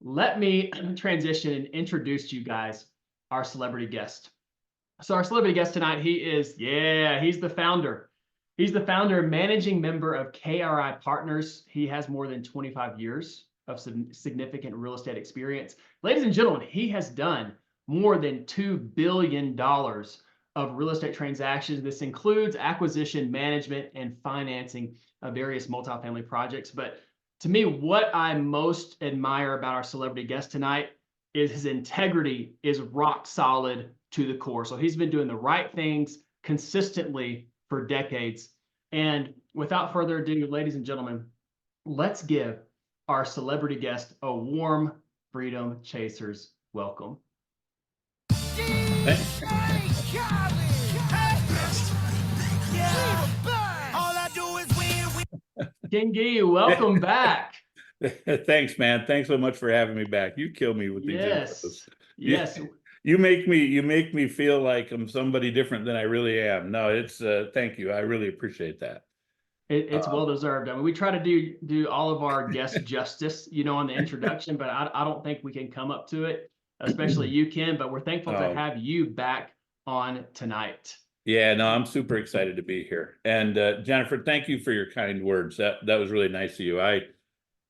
let me transition and introduce to you guys our celebrity guest. So our celebrity guest tonight, he's the founder. He's the founder and managing member of KRI Partners. He has more than 25 years of significant real estate experience. Ladies and gentlemen, he has done more than $2 billion of real estate transactions. This includes acquisition, management, and financing of various multifamily projects. But to me, what I most admire about our celebrity guest tonight is his integrity is rock solid to the core. So he's been doing the right things consistently for decades. And without further ado, ladies and gentlemen, let's give our celebrity guest a warm Freedom Chasers welcome. King Gee, welcome back. Thanks, man. Thanks so much for having me back. You kill me with these intros. Yes. You make me feel like I'm somebody different than I really am. No, it's thank you. I really appreciate that. It's well deserved. I mean, we try to do all of our guests justice, on the introduction, but I don't think we can come up to it, especially you, Ken. But we're thankful to have you back on tonight. Yeah, no, I'm super excited to be here. And Jennifer, thank you for your kind words. That was really nice of you. I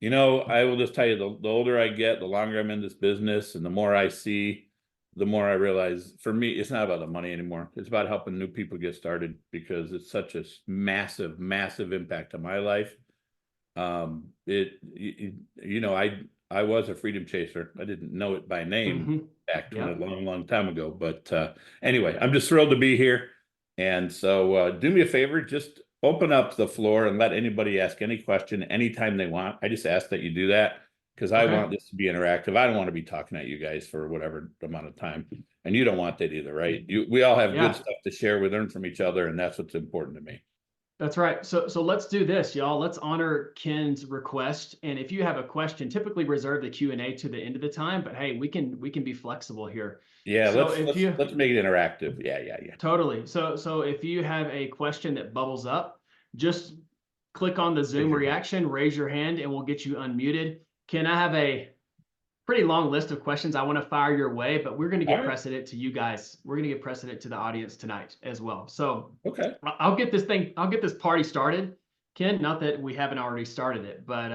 will just tell you, the older I get, the longer I'm in this business, and the more I see, the more I realize, for me, it's not about the money anymore. It's about helping new people get started, because it's such a massive, massive impact on my life. I was a freedom chaser. I didn't know it by name back a long, long time ago. But anyway, I'm just thrilled to be here. And so do me a favor, just open up the floor and let anybody ask any question anytime they want. I just ask that you do that, because I want this to be interactive. I don't want to be talking at you guys for whatever amount of time. And you don't want that either, right? We all have good stuff to share. We learn from each other, and that's what's important to me. That's right. So let's do this, y'all. Let's honor Ken's request. And if you have a question, typically reserve the Q&A to the end of the time. But hey, we can be flexible here. Yeah, so let's make it interactive. Yeah. Totally. So if you have a question that bubbles up, just click on the Zoom reaction, raise your hand, and we'll get you unmuted. Ken, I have a pretty long list of questions I want to fire your way, but we're going to give precedent to you guys. We're going to give precedent to the audience tonight as well. So I'll get this party started, Ken. Not that we haven't already started it, but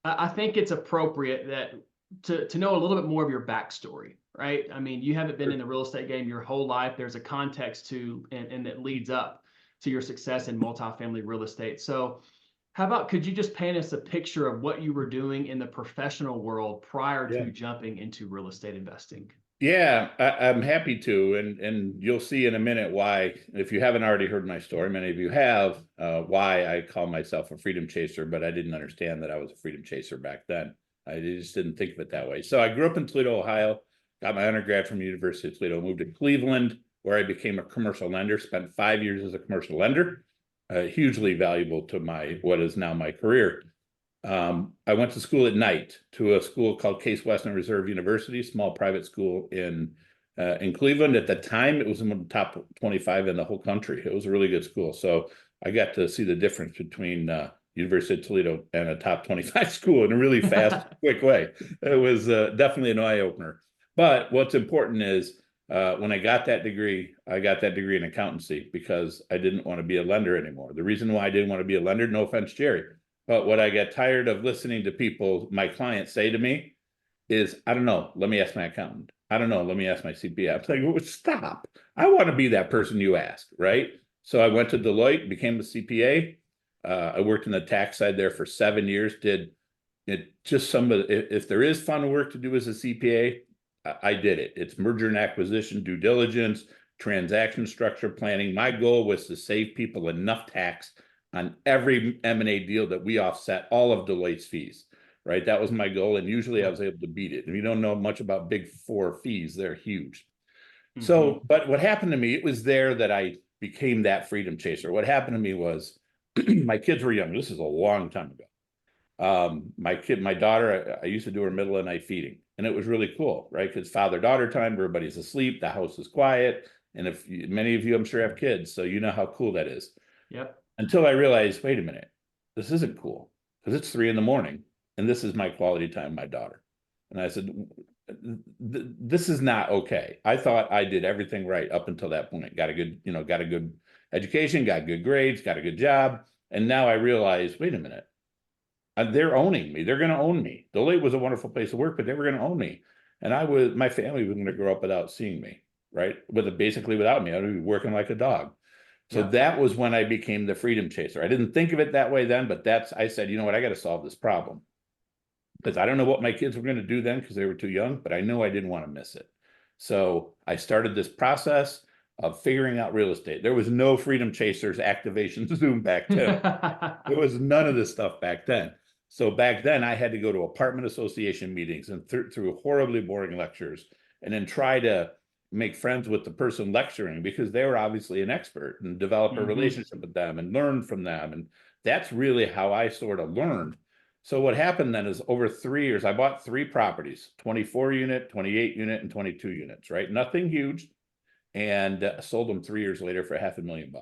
I think it's appropriate that to know a little bit more of your backstory, right? I mean, you haven't been in the real estate game your whole life. There's a context to and that leads up to your success in multifamily real estate. So how about, could you just paint us a picture of what you were doing in the professional world prior to jumping into real estate investing? Yeah, I'm happy to. And you'll see in a minute why, if you haven't already heard my story, many of you have, why I call myself a freedom chaser, but I didn't understand that I was a freedom chaser back then. I just didn't think of it that way. So I grew up in Toledo, Ohio, got my undergrad from the University of Toledo, moved to Cleveland, where I became a commercial lender, spent 5 years as a commercial lender. Hugely valuable to what is now my career. I went to school at night to a school called Case Western Reserve University, small private school in Cleveland. At the time, it was in the top 25 in the whole country. It was a really good school. So I got to see the difference between University of Toledo and a top 25 school in a really fast, quick way. It was definitely an eye-opener. But what's important is, when I got that degree in accountancy because I didn't want to be a lender anymore. The reason why I didn't want to be a lender, no offense, Jerry, but what I got tired of listening to people, my clients, say to me is, I don't know, let me ask my accountant. I don't know, let me ask my CPA. I'm like, well, stop. I want to be that person you ask, right? So I went to Deloitte, became a CPA. I worked in the tax side there for 7 years, did it just if there is fun work to do as a CPA, I did it. It's merger and acquisition, due diligence, transaction structure planning. My goal was to save people enough tax on every M&A deal that we offset all of Deloitte's fees, right? That was my goal. And usually I was able to beat it. If you don't know much about big four fees, they're huge. So, but what happened to me, it was there that I became that freedom chaser. What happened to me was my kids were young. This is a long time ago. My daughter, I used to do her middle of the night feeding. And it was really cool, right? Because father-daughter time, everybody's asleep, the house is quiet. And many of you, I'm sure, have kids, so you know how cool that is. Yep. Until I realized, wait a minute, this isn't cool, because it's 3 a.m. and this is my quality time with my daughter. And I said, this is not okay. I thought I did everything right up until that point. Got a good, got a good education, got good grades, got a good job. And now I realize, wait a minute, they're owning me. They're going to own me. Deloitte was a wonderful place to work, but they were going to own me. And my family was going to grow up without seeing me, right? Basically without me. I would be working like a dog. So Yeah. that was when I became the freedom chaser. I didn't think of it that way then, but I said, you know what, I got to solve this problem. Because I don't know what my kids were going to do then because they were too young, but I knew I didn't want to miss it. So I started this process of figuring out real estate. There was no Freedom Chasers Activation Zoom back then. There was none of this stuff back then. So back then I had to go to apartment association meetings and through horribly boring lectures and then try to make friends with the person lecturing because they were obviously an expert and develop a relationship with them and learn from them. And that's really how I sort of learned. So what happened then is over 3 years, I bought 3 properties, 24 unit, 28 unit, and 22 units, right? Nothing huge. And sold them 3 years later for $500,000.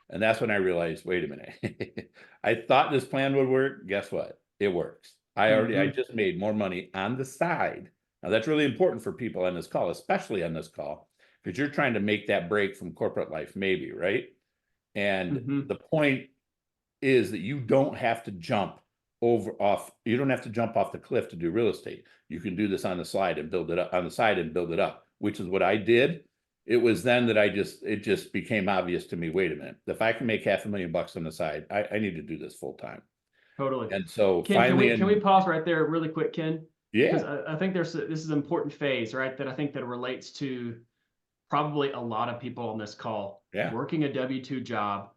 And that's when I realized, wait a minute, I thought this plan would work. Guess what? It works. I just made more money on the side. Now that's really important for people on this call, especially on this call, because you're trying to make that break from corporate life, maybe, right? And the point is that you don't have to jump you don't have to jump off the cliff to do real estate. You can do this on the side and build it up on the side and build it up, which is what I did. It was then that it just became obvious to me, wait a minute, if I can make $500,000 on the side, I need to do this full time. Totally. And so Ken, finally, can we pause right there really quick, Ken? Because yeah, I think this is an important phase, right? That I think that relates to probably a lot of people on this call, yeah, working a W-2 job,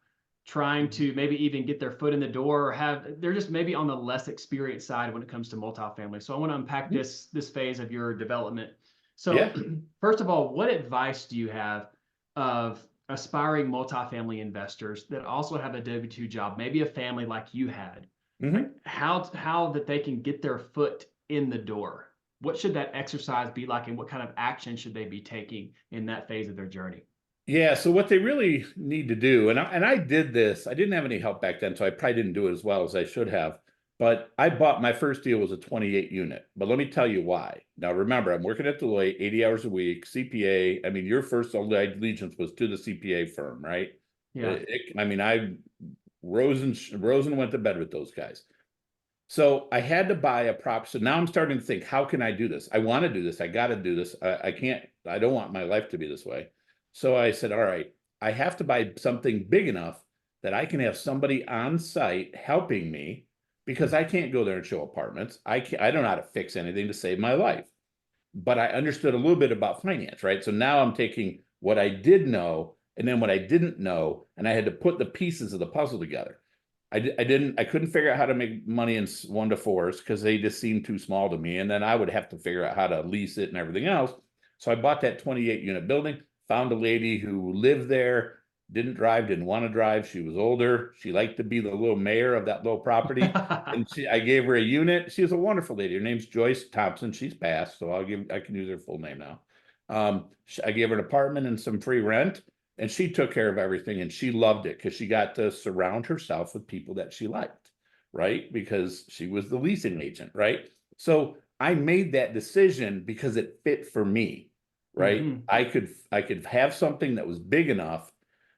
trying to maybe even get their foot in the door, or they're just maybe on the less experienced side when it comes to multifamily. So I want to unpack this phase of your development. So yeah. first of all, what advice do you have of aspiring multifamily investors that also have a W-2 job, maybe a family like you had? Like how that they can get their foot in the door? What should that exercise be like, and what kind of action should they be taking in that phase of their journey? Yeah, so what they really need to do, and I did this, I didn't have any help back then, so I probably didn't do it as well as I should have. But I bought my first deal was a 28 unit. But let me tell you why. Now remember, I'm working at Deloitte, 80 hours a week, CPA. I mean, your first allegiance was to the CPA firm, right? Yeah. I rose and went to bed with those guys. So I had to buy a prop. So now I'm starting to think, how can I do this? I want to do this. I got to do this. I can't, I don't want my life to be this way. So I said, all right, I have to buy something big enough that I can have somebody on site helping me because I can't go there and show apartments. I don't know how to fix anything to save my life. But I understood a little bit about finance, right? So now I'm taking what I did know and then what I didn't know, and I had to put the pieces of the puzzle together. I couldn't figure out how to make money in 1-to-4s because they just seemed too small to me. And then I would have to figure out how to lease it and everything else. So I bought that 28 unit building, found a lady who lived there, didn't drive, didn't want to drive. She was older. She liked to be the little mayor of that little property. And I gave her a unit. She was a wonderful lady. Her name's Joyce Thompson. She's passed, so I can use her full name now. I gave her an apartment and some free rent. And she took care of everything and she loved it because she got to surround herself with people that she liked, right? Because she was the leasing agent, right? So I made that decision because it fit for me, right? I could have something that was big enough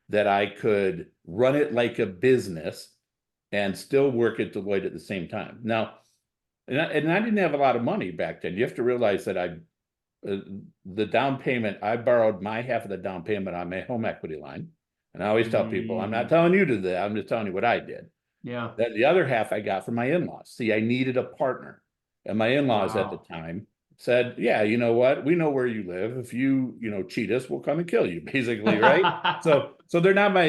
that I could run it like a business and still work at Deloitte at the same time. Now, and I didn't have a lot of money back then. You have to realize that the down payment, I borrowed my half of the down payment on my home equity line. And I always tell people, I'm not telling you to do that. I'm just telling you what I did. Yeah. Then the other half I got from my in-laws. See, I needed a partner. And my in-laws at the Wow. time said, yeah, you know what? We know where you live. If you, cheat us, we'll come and kill you, basically, right? So they're not my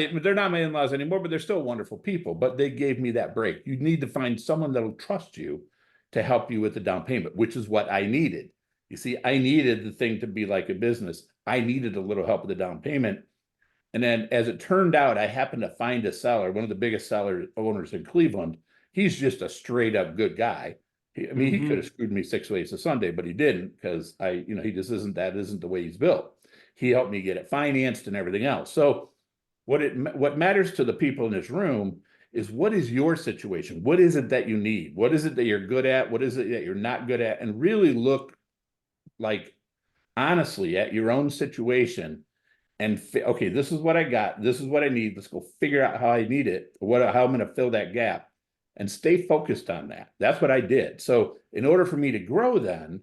in-laws anymore, but they're still wonderful people. But they gave me that break. You need to find someone that'll trust you to help you with the down payment, which is what I needed. You see, I needed the thing to be like a business. I needed a little help with the down payment. And then as it turned out, I happened to find a seller, one of the biggest owners in Cleveland. He's just a straight up good guy. He could have screwed me 6 ways to Sunday, but he didn't because he just isn't the way he's built. He helped me get it financed and everything else. So what matters to the people in this room is what is your situation? What is it that you need? What is it that you're good at? What is it that you're not good at? And really look like honestly at your own situation and okay, this is what I got. This is what I need. Let's go figure out how I need it, how I'm going to fill that gap and stay focused on that. That's what I did. So in order for me to grow then,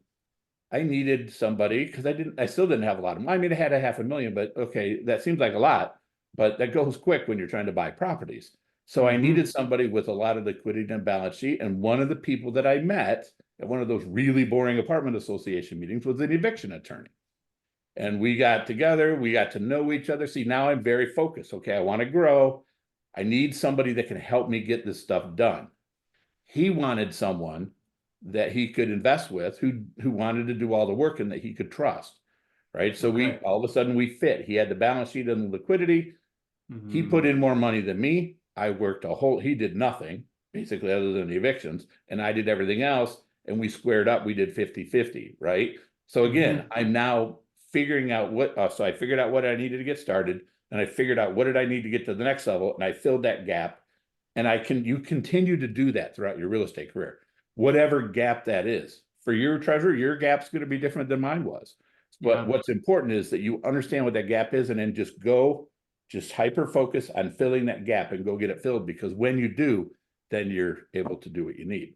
I needed somebody because I still didn't have a lot of money. I mean, I had a 500,000, but okay, that seems like a lot, but that goes quick when you're trying to buy properties. So I needed somebody with a lot of liquidity and balance sheet. And one of the people that I met at one of those really boring apartment association meetings was an eviction attorney. And we got together, we got to know each other. See, now I'm very focused. Okay, I want to grow. I need somebody that can help me get this stuff done. He wanted someone that he could invest with who wanted to do all the work and that he could trust. Right. So we all of a sudden we fit. He had the balance sheet and the liquidity. He put in more money than me. I worked he did nothing basically other than the evictions, and I did everything else. And we squared up. We did 50-50. Right. So again, I'm now figuring out so I figured out what I needed to get started, and I figured out what did I need to get to the next level, and I filled that gap. And you continue to do that throughout your real estate career, whatever gap that is. For your treasurer, your gap's going to be different than mine was. But what's important is that you understand what that gap is, and then just hyper focus on filling that gap and go get it filled, because when you do, then you're able to do what you need.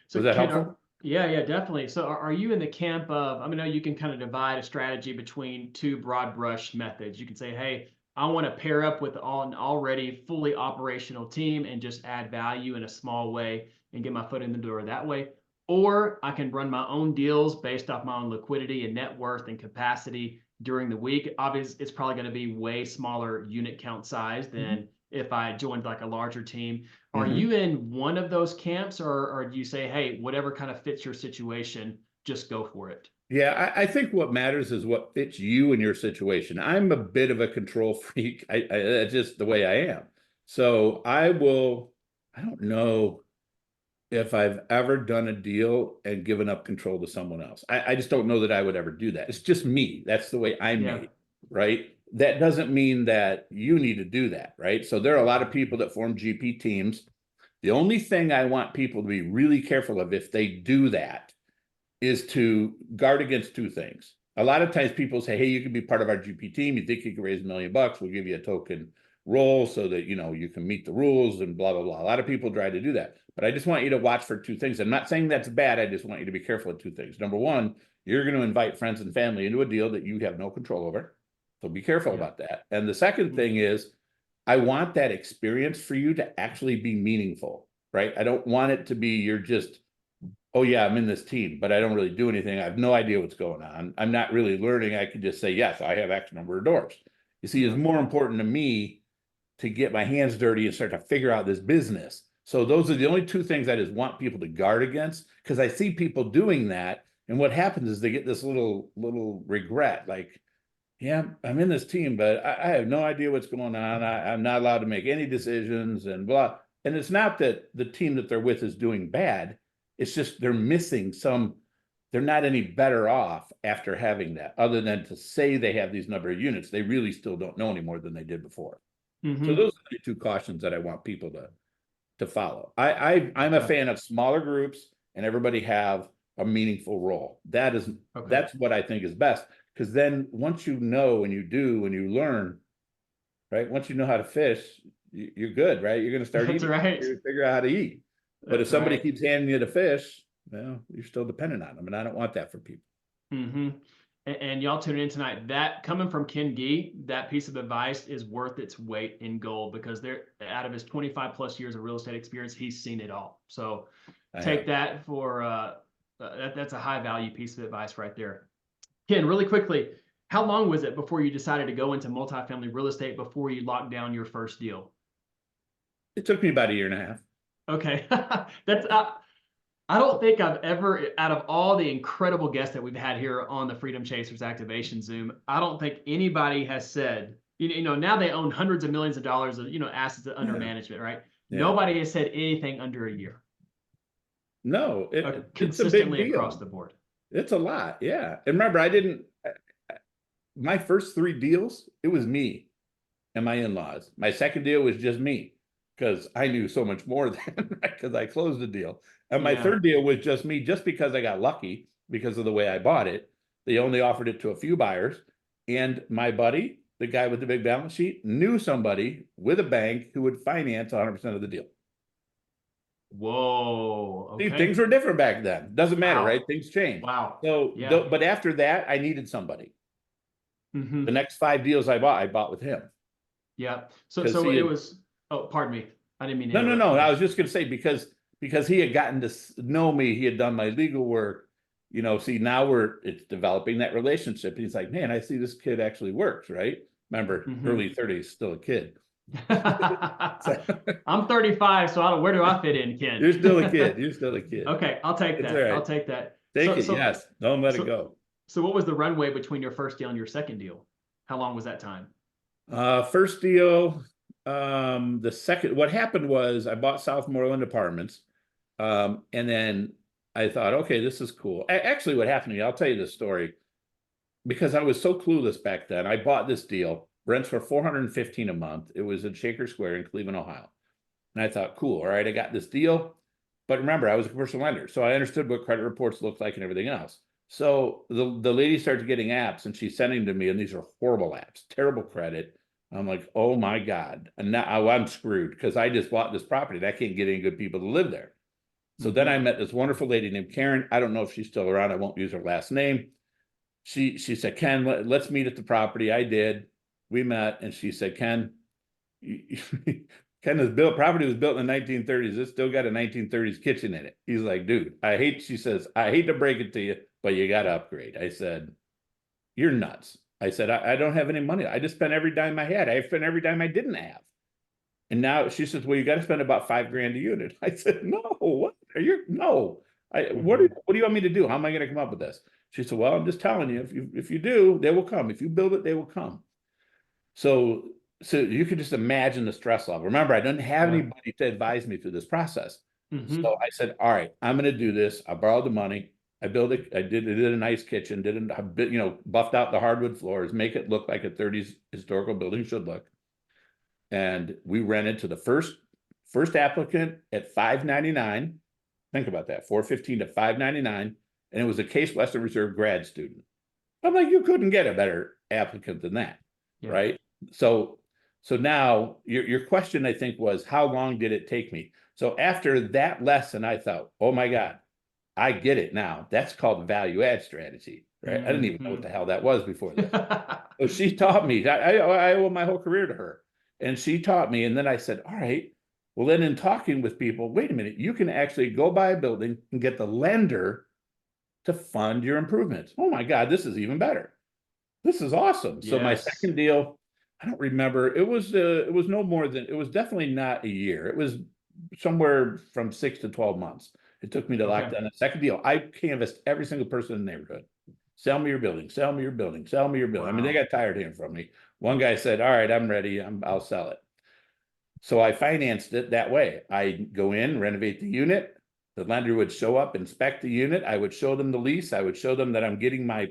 So was that Ken, helpful? yeah, definitely. So are you in the camp of, I mean, you can kind of divide a strategy between two broad brush methods. You can say, hey, I want to pair up with an already fully operational team and just add value in a small way and get my foot in the door that way. Or I can run my own deals based off my own liquidity and net worth and capacity during the week. Obviously, it's probably going to be way smaller unit count size than if I joined like a larger team. Are you in one of those camps, or do you say, hey, whatever kind of fits your situation, just go for it? Yeah, I think what matters is what fits you and your situation. I'm a bit of a control freak. That's just the way I am. So I don't know if I've ever done a deal and given up control to someone else. I just don't know that I would ever do that. It's just me. That's the way I'm made, right? That doesn't mean that you need to do that, right? So there are a lot of people that form GP teams. The only thing I want people to be really careful of if they do that is to guard against two things. A lot of times people say, hey, you can be part of our GP team. You think you can raise $1 million? We'll give you a token role so that, you can meet the rules and blah, blah, blah. A lot of people try to do that. But I just want you to watch for two things. I'm not saying that's bad. I just want you to be careful of two things. Number one, you're going to invite friends and family into a deal that you have no control over. So be careful about that. And the second thing is, I want that experience for you to actually be meaningful, right? I don't want it to be you're just, oh yeah, I'm in this team, but I don't really do anything. I have no idea what's going on. I'm not really learning. I can just say, yes, I have X number of doors. You see, it's more important to me to get my hands dirty and start to figure out this business. So those are the only two things I just want people to guard against, because I see people doing that. And what happens is they get this little regret, like, yeah, I'm in this team, but I have no idea what's going on. I'm not allowed to make any decisions and blah. And it's not that the team that they're with is doing bad. It's just they're missing they're not any better off after having that, other than to say they have these number of units. They really still don't know any more than they did before. So those are the two cautions that I want people to follow. I'm a fan of smaller groups and everybody have a meaningful role. That's what I think is best. Because then once you know and you do and you learn, right? Once you know how to fish, you're good, right? You're going to start eating. You're going to figure out how to eat. But if somebody keeps handing you the fish, well, you're still dependent on them. And I don't want that for people. And y'all tuning in tonight, that coming from Ken Gee, that piece of advice is worth its weight in gold, because they're out of his 25 plus years of real estate experience, he's seen it all. So take that for that's a high value piece of advice right there. Ken, really quickly, how long was it before you decided to go into multifamily real estate before you locked down your first deal? It took me about 1.5 years. Okay. That's I don't think I've ever, out of all the incredible guests that we've had here on the Freedom Chasers Activation Zoom, I don't think anybody has said, now they own hundreds of millions of dollars of, assets under management, right? Nobody has said anything under a year. No, consistently it's a big deal. Across the board. It's a lot. Yeah. And remember, my first 3 deals, it was me and my in-laws. My second deal was just me. because I knew so much more than because I closed the deal. And my Yeah. third deal was just me, just because I got lucky because of the way I bought it. They only offered it to a few buyers. And my buddy, the guy with the big balance sheet, knew somebody with a bank who would finance 100% of the deal. Whoa. See, Okay. things were different back then. Doesn't matter, right? Wow. Things change. Wow. So, Yeah. but after that, I needed somebody. Hmm. The next 5 deals I bought with him. Yeah. So Because so he it had, was. Oh, pardon me. I didn't mean to no, no, interrupt. no. Go I ahead. was just going to say, because he had gotten to know me, he had done my legal work. See, now it's developing that relationship. He's like, man, I see this kid actually works, right? Remember, Hmm. early 30s, still a kid. So, I'm 35, so where do I fit in, Ken? you're still a kid. You're still a kid. Okay, I'll take It's all that. I'll right. take that. Take So it. so Yes. Don't let it so go. so what was the runway between your first deal and your second deal? How long was that time? First deal, the second, what happened was I bought Southmoreland Apartments. And then I thought, okay, this is cool. Actually, what happened to me, I'll tell you this story, because I was so clueless back then. I bought this deal, rents for $415 a month. It was in Shaker Square in Cleveland, Ohio. And I thought, cool, all right, I got this deal. But remember, I was a commercial lender, so I understood what credit reports looked like and everything else. So the lady started getting apps, and she's sending to me, and these are horrible apps, terrible credit. I'm like, oh my God. And now I'm screwed because I just bought this property and I can't get any good people to live there. So then I met this wonderful lady named Karen. I don't know if she's still around. I won't use her last name. She said, Ken, let's meet at the property. I did. We met, and she said, Ken, Ken, property was built in the 1930s. It's still got a 1930s kitchen in it. He's like, dude, she says, I hate to break it to you, but you got to upgrade. I said, you're nuts. I said, I don't have any money. I just spent every dime I had. I spent every dime I didn't have. And now she says, well, you got to spend about $5,000 a unit. I said, no, what are you, no. What do you want me to do? How am I going to come up with this? She said, well, I'm just telling you, if you do, they will come. If you build it, they will come. So you could just imagine the stress level. Remember, I didn't have anybody to advise me through this process. So I said, all right, I'm going to do this. I borrowed the money. I built it. I did a nice kitchen, buffed out the hardwood floors, make it look like a 30s historical building should look. And we rented to the first applicant at $599. Think about that, $415 to $599. And it was a Case Western Reserve grad student. I'm like, you couldn't get a better applicant than that, right? So now your question, I think, was how long did it take me? So after that lesson, I thought, oh my God, I get it now. That's called value add strategy, right? I didn't even know what the hell that was before this. So she taught me. I owe my whole career to her. And she taught me. And then I said, all right, well, then in talking with people, wait a minute, you can actually go buy a building and get the lender to fund your improvements. Oh my God, this is even better. This is awesome. So my second deal, I don't remember. It was no more than, it was definitely not a year. It was somewhere from 6 to 12 months. It took me to lock down that second deal. I canvassed every single person in the neighborhood. Sell me your building, sell me your building, sell me your building. Wow. I mean, they got tired of hearing from me. One guy said, all right, I'm ready. I'll sell it. So I financed it that way. I go in, renovate the unit. The lender would show up, inspect the unit. I would show them the lease. I would show them that I'm getting my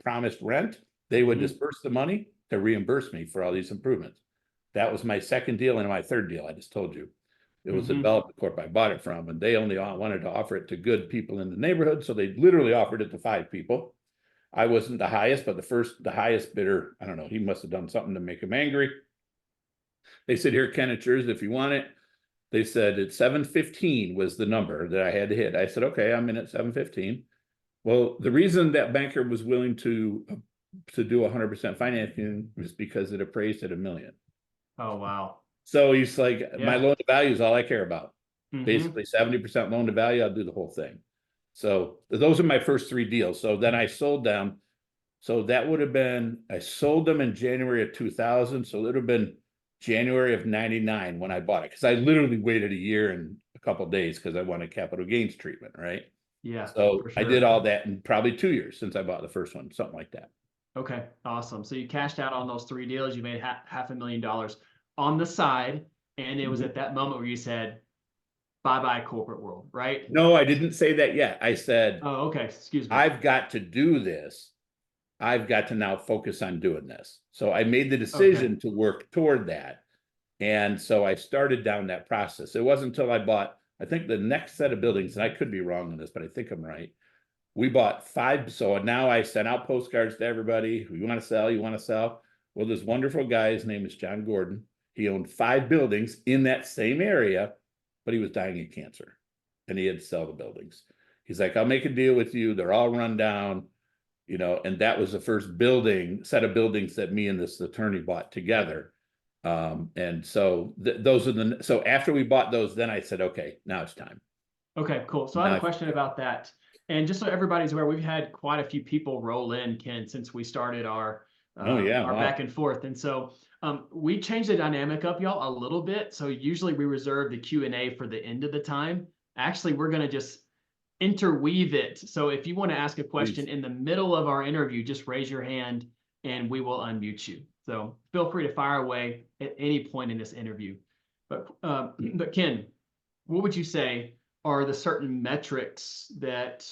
promised rent. They would disperse the money to reimburse me for all these improvements. That was my second deal and my third deal. I just told you. It was a development corp I bought it from, and they only wanted to offer it to good people in the neighborhood. So they literally offered it to 5 people. I wasn't the highest, but the highest bidder, I don't know, he must have done something to make him angry. They said, here, Ken, it's yours if you want it. They said at 715 was the number that I had to hit. I said, okay, I'm in at 715. Well, the reason that banker was willing to do 100% financing was because it appraised at $1 million. Oh, wow. So he's like, my loan to value is all I care about. Basically 70% loan to value, I'll do the whole thing. So those are my first 3 deals. So then I sold them. So that would have been, I sold them in January of 2000. So it would have been January of 99 when I bought it. Because I literally waited a year and a couple of days because I wanted capital gains treatment, right? Yeah. So I did all that in probably 2 years since I bought the first one, something like that. Okay, awesome. So you cashed out on those 3 deals. You made $500,000 on the side. And it was at that moment where you said, bye-bye corporate world, right? No, I didn't say that yet. I said, oh, okay, excuse me. I've got to do this. I've got to now focus on doing this. So I made the decision to work toward that. And so I started down that process. It wasn't until I bought, I think the next set of buildings, and I could be wrong on this, but I think I'm right. We bought 5. So now I sent out postcards to everybody. You want to sell? You want to sell? Well, this wonderful guy, his name is John Gordon. He owned 5 buildings in that same area, but he was dying of cancer and he had to sell the buildings. He's like, I'll make a deal with you. They're all run down, and that was the first set of buildings that me and this attorney bought together. And so so after we bought those, then I said, okay, now it's time. Okay, cool. So I have a question about that. And just so everybody's aware, we've had quite a few people roll in, Ken, since we started our back and forth. And so we changed the dynamic up, y'all, a little bit. So usually we reserve the Q&A for the end of the time. Actually, we're going to just interweave it. So if you want to ask a question in the middle of our interview, just raise your hand and we will unmute you. So feel free to fire away at any point in this interview. But Ken, what would you say are the certain metrics that,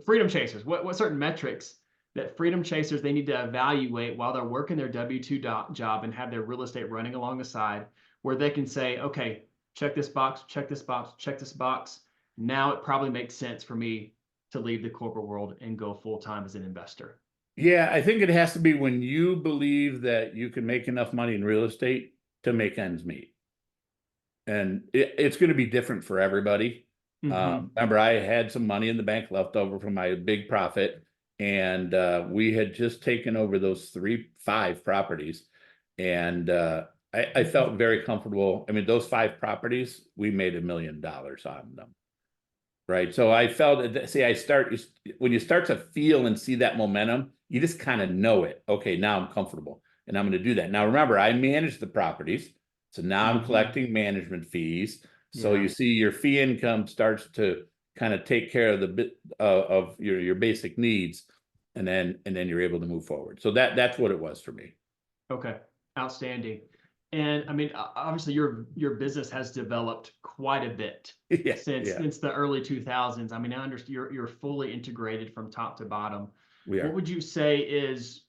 Freedom Chasers, what certain metrics that Freedom Chasers, they need to evaluate while they're working their W-2 job and have their real estate running along the side, where they can say, okay, check this box, check this box, check this box. Now it probably makes sense for me to leave the corporate world and go full-time as an investor. Yeah, I think it has to be when you believe that you can make enough money in real estate to make ends meet. And it's going to be different for everybody. Remember, I had some money in the bank left over from my big profit, and we had just taken over those 5 properties, and I felt very comfortable. I mean, those 5 properties, we made $1 million on them, right? So I felt, when you start to feel and see that momentum, you just kind of know it. Okay, now I'm comfortable, and I'm going to do that. Now, remember, I manage the properties. So now I'm collecting management fees. So you see your fee income starts to kind of take care of the bit of your basic needs, and then you're able to move forward. So that's what it was for me. Okay, outstanding. And I mean, obviously your business has developed quite a bit since the early 2000s. I mean, I understand you're fully integrated from top to bottom. What would you say is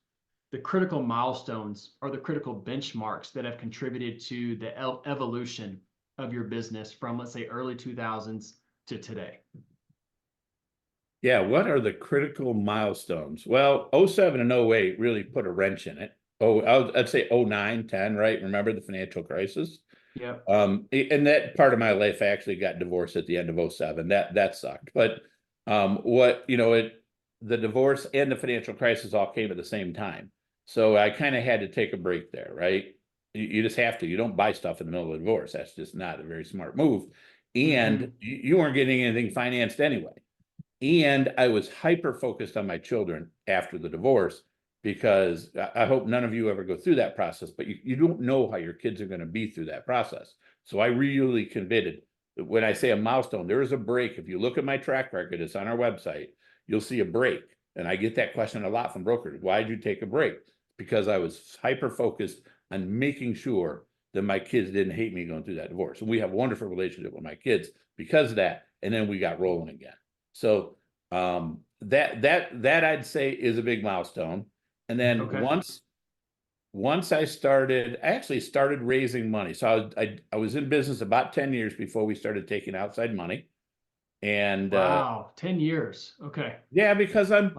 the critical milestones or the critical benchmarks that have contributed to the evolution of your business from, let's say, early 2000s to today? Yeah, what are the critical milestones? Well, 07 and 08 really put a wrench in it. I'd say 09, 10, right? Remember the financial crisis? Yeah. And that part of my life, I actually got divorced at the end of 07. That sucked. But the divorce and the financial crisis all came at the same time. So I kind of had to take a break there, right? You just have to. You don't buy stuff in the middle of a divorce. That's just not a very smart move. And you weren't getting anything financed anyway. And I was hyper focused on my children after the divorce, because I hope none of you ever go through that process, but you don't know how your kids are going to be through that process. So I really committed. When I say a milestone, there is a break. If you look at my track record, it's on our website, you'll see a break. And I get that question a lot from brokers. Why did you take a break? Because I was hyper focused on making sure that my kids didn't hate me going through that divorce. And we have a wonderful relationship with my kids because of that. And then we got rolling again. So that I'd say is a big milestone. And then once I actually started raising money. So I was in business about 10 years before we started taking outside money. And wow, 10 years. Okay. Yeah, because I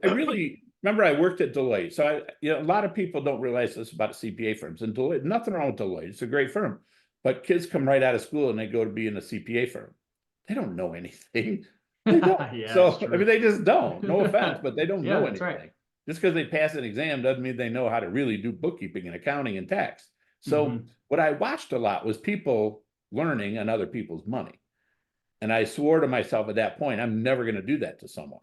really remember I worked at Deloitte. So a lot of people don't realize this about CPA firms. And Deloitte, nothing wrong with Deloitte. It's a great firm. But kids come right out of school and they go to be in a CPA firm. They don't know anything. They don't. So I mean, they just don't. No offense, but they don't know anything. Right. Just because they pass an exam doesn't mean they know how to really do bookkeeping and accounting and tax. So what I watched a lot was people learning on other people's money. And I swore to myself at that point, I'm never going to do that to someone,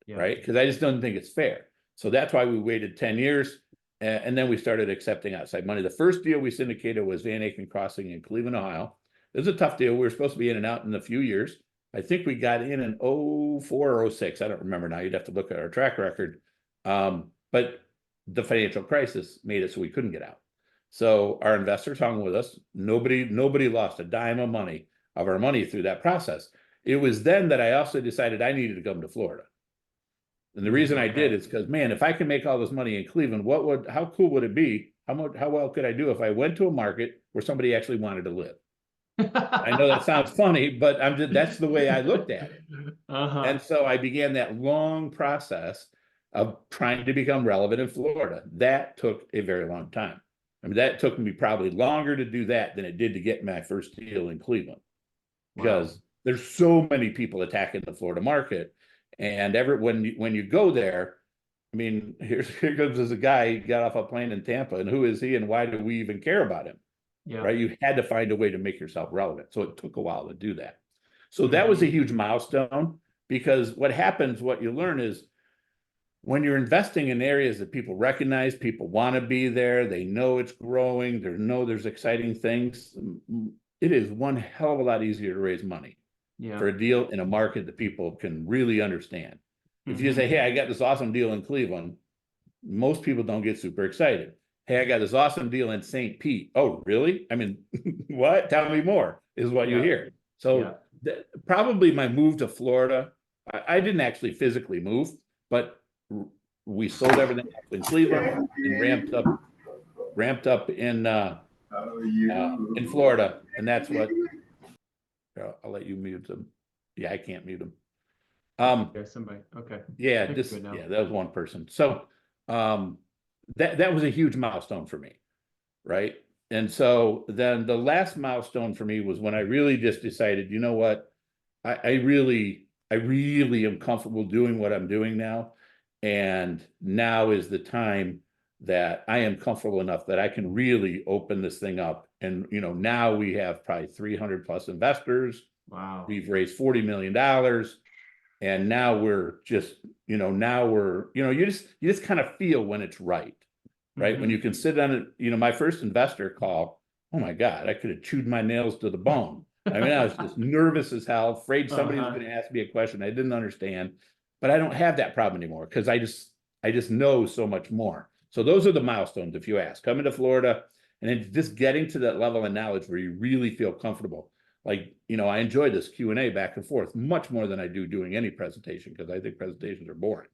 right? Because I just don't think it's fair. So that's why we waited 10 years. And then we started accepting outside money. The first deal we syndicated was Van Aken Crossing in Cleveland, Ohio. It was a tough deal. We were supposed to be in and out in a few years. I think we got in 04 or 06. I don't remember now. You'd have to look at our track record. But the financial crisis made it so we couldn't get out. So our investors hung with us. Nobody lost a dime of our money through that process. It was then that I also decided I needed to come to Florida. And the reason I did is because, man, if I can make all this money in Cleveland, how cool would it be how well could I do if I went to a market where somebody actually wanted to live? I know that sounds funny, but that's the way I looked at it. Uh-huh. And so I began that long process of trying to become relevant in Florida. That took a very long time. I mean, that took me probably longer to do that than it did to get my first deal in Cleveland, because there's so many people attacking the Florida market. And when you go there, I mean, here comes this guy, he got off a plane in Tampa, and who is he and why do we even care about him? Yeah. Right? You had to find a way to make yourself relevant. So it took a while to do that. So that was a huge milestone, because what happens, what you learn is when you're investing in areas that people recognize, people want to be there, they know it's growing, there's exciting things. It is one hell of a lot easier to raise money for a deal in a market that people can really understand. If you say, hey, I got this awesome deal in Cleveland, most people don't get super excited. Hey, I got this awesome deal in St. Pete. Oh, really? I mean, what? Tell me more, is what you hear. So probably my move to Florida, I didn't actually physically move, but we sold everything in Cleveland and ramped up in Florida. And that's what, I'll let you mute them. Yeah, I can't mute them. Somebody. Okay. Yeah, that was one person. So that was a huge milestone for me, right? And so then the last milestone for me was when I really just decided, you know what, I really am comfortable doing what I'm doing now. And now is the time that I am comfortable enough that I can really open this thing up. And, now we have probably 300 plus investors. Wow. We've raised $40 million. And now we're just, you just kind of feel when it's right. Right. When you can sit on it, my first investor call, oh my God, I could have chewed my nails to the bone. I mean, I was just nervous as hell, afraid somebody was going to ask me a question I didn't understand, but I don't have that problem anymore, because I just know so much more. So those are the milestones, if you ask, coming to Florida and then just getting to that level of knowledge where you really feel comfortable. Like, I enjoy this Q&A back and forth much more than I do doing any presentation, because I think presentations are boring.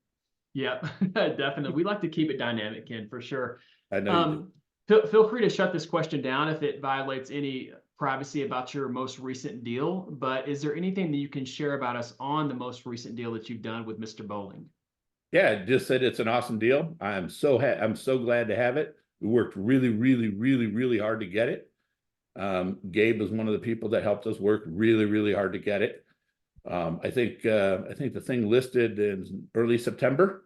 Yeah, definitely. We like to keep it dynamic, Ken, for sure. I know you do. Feel free to shut this question down if it violates any privacy about your most recent deal. But is there anything that you can share about us on the most recent deal that you've done with Mr. Bowling? Yeah, just said it's an awesome deal. I'm so glad to have it. We worked really, really, really, really hard to get it. Gabe was one of the people that helped us work really, really hard to get it. I think the thing listed in early September,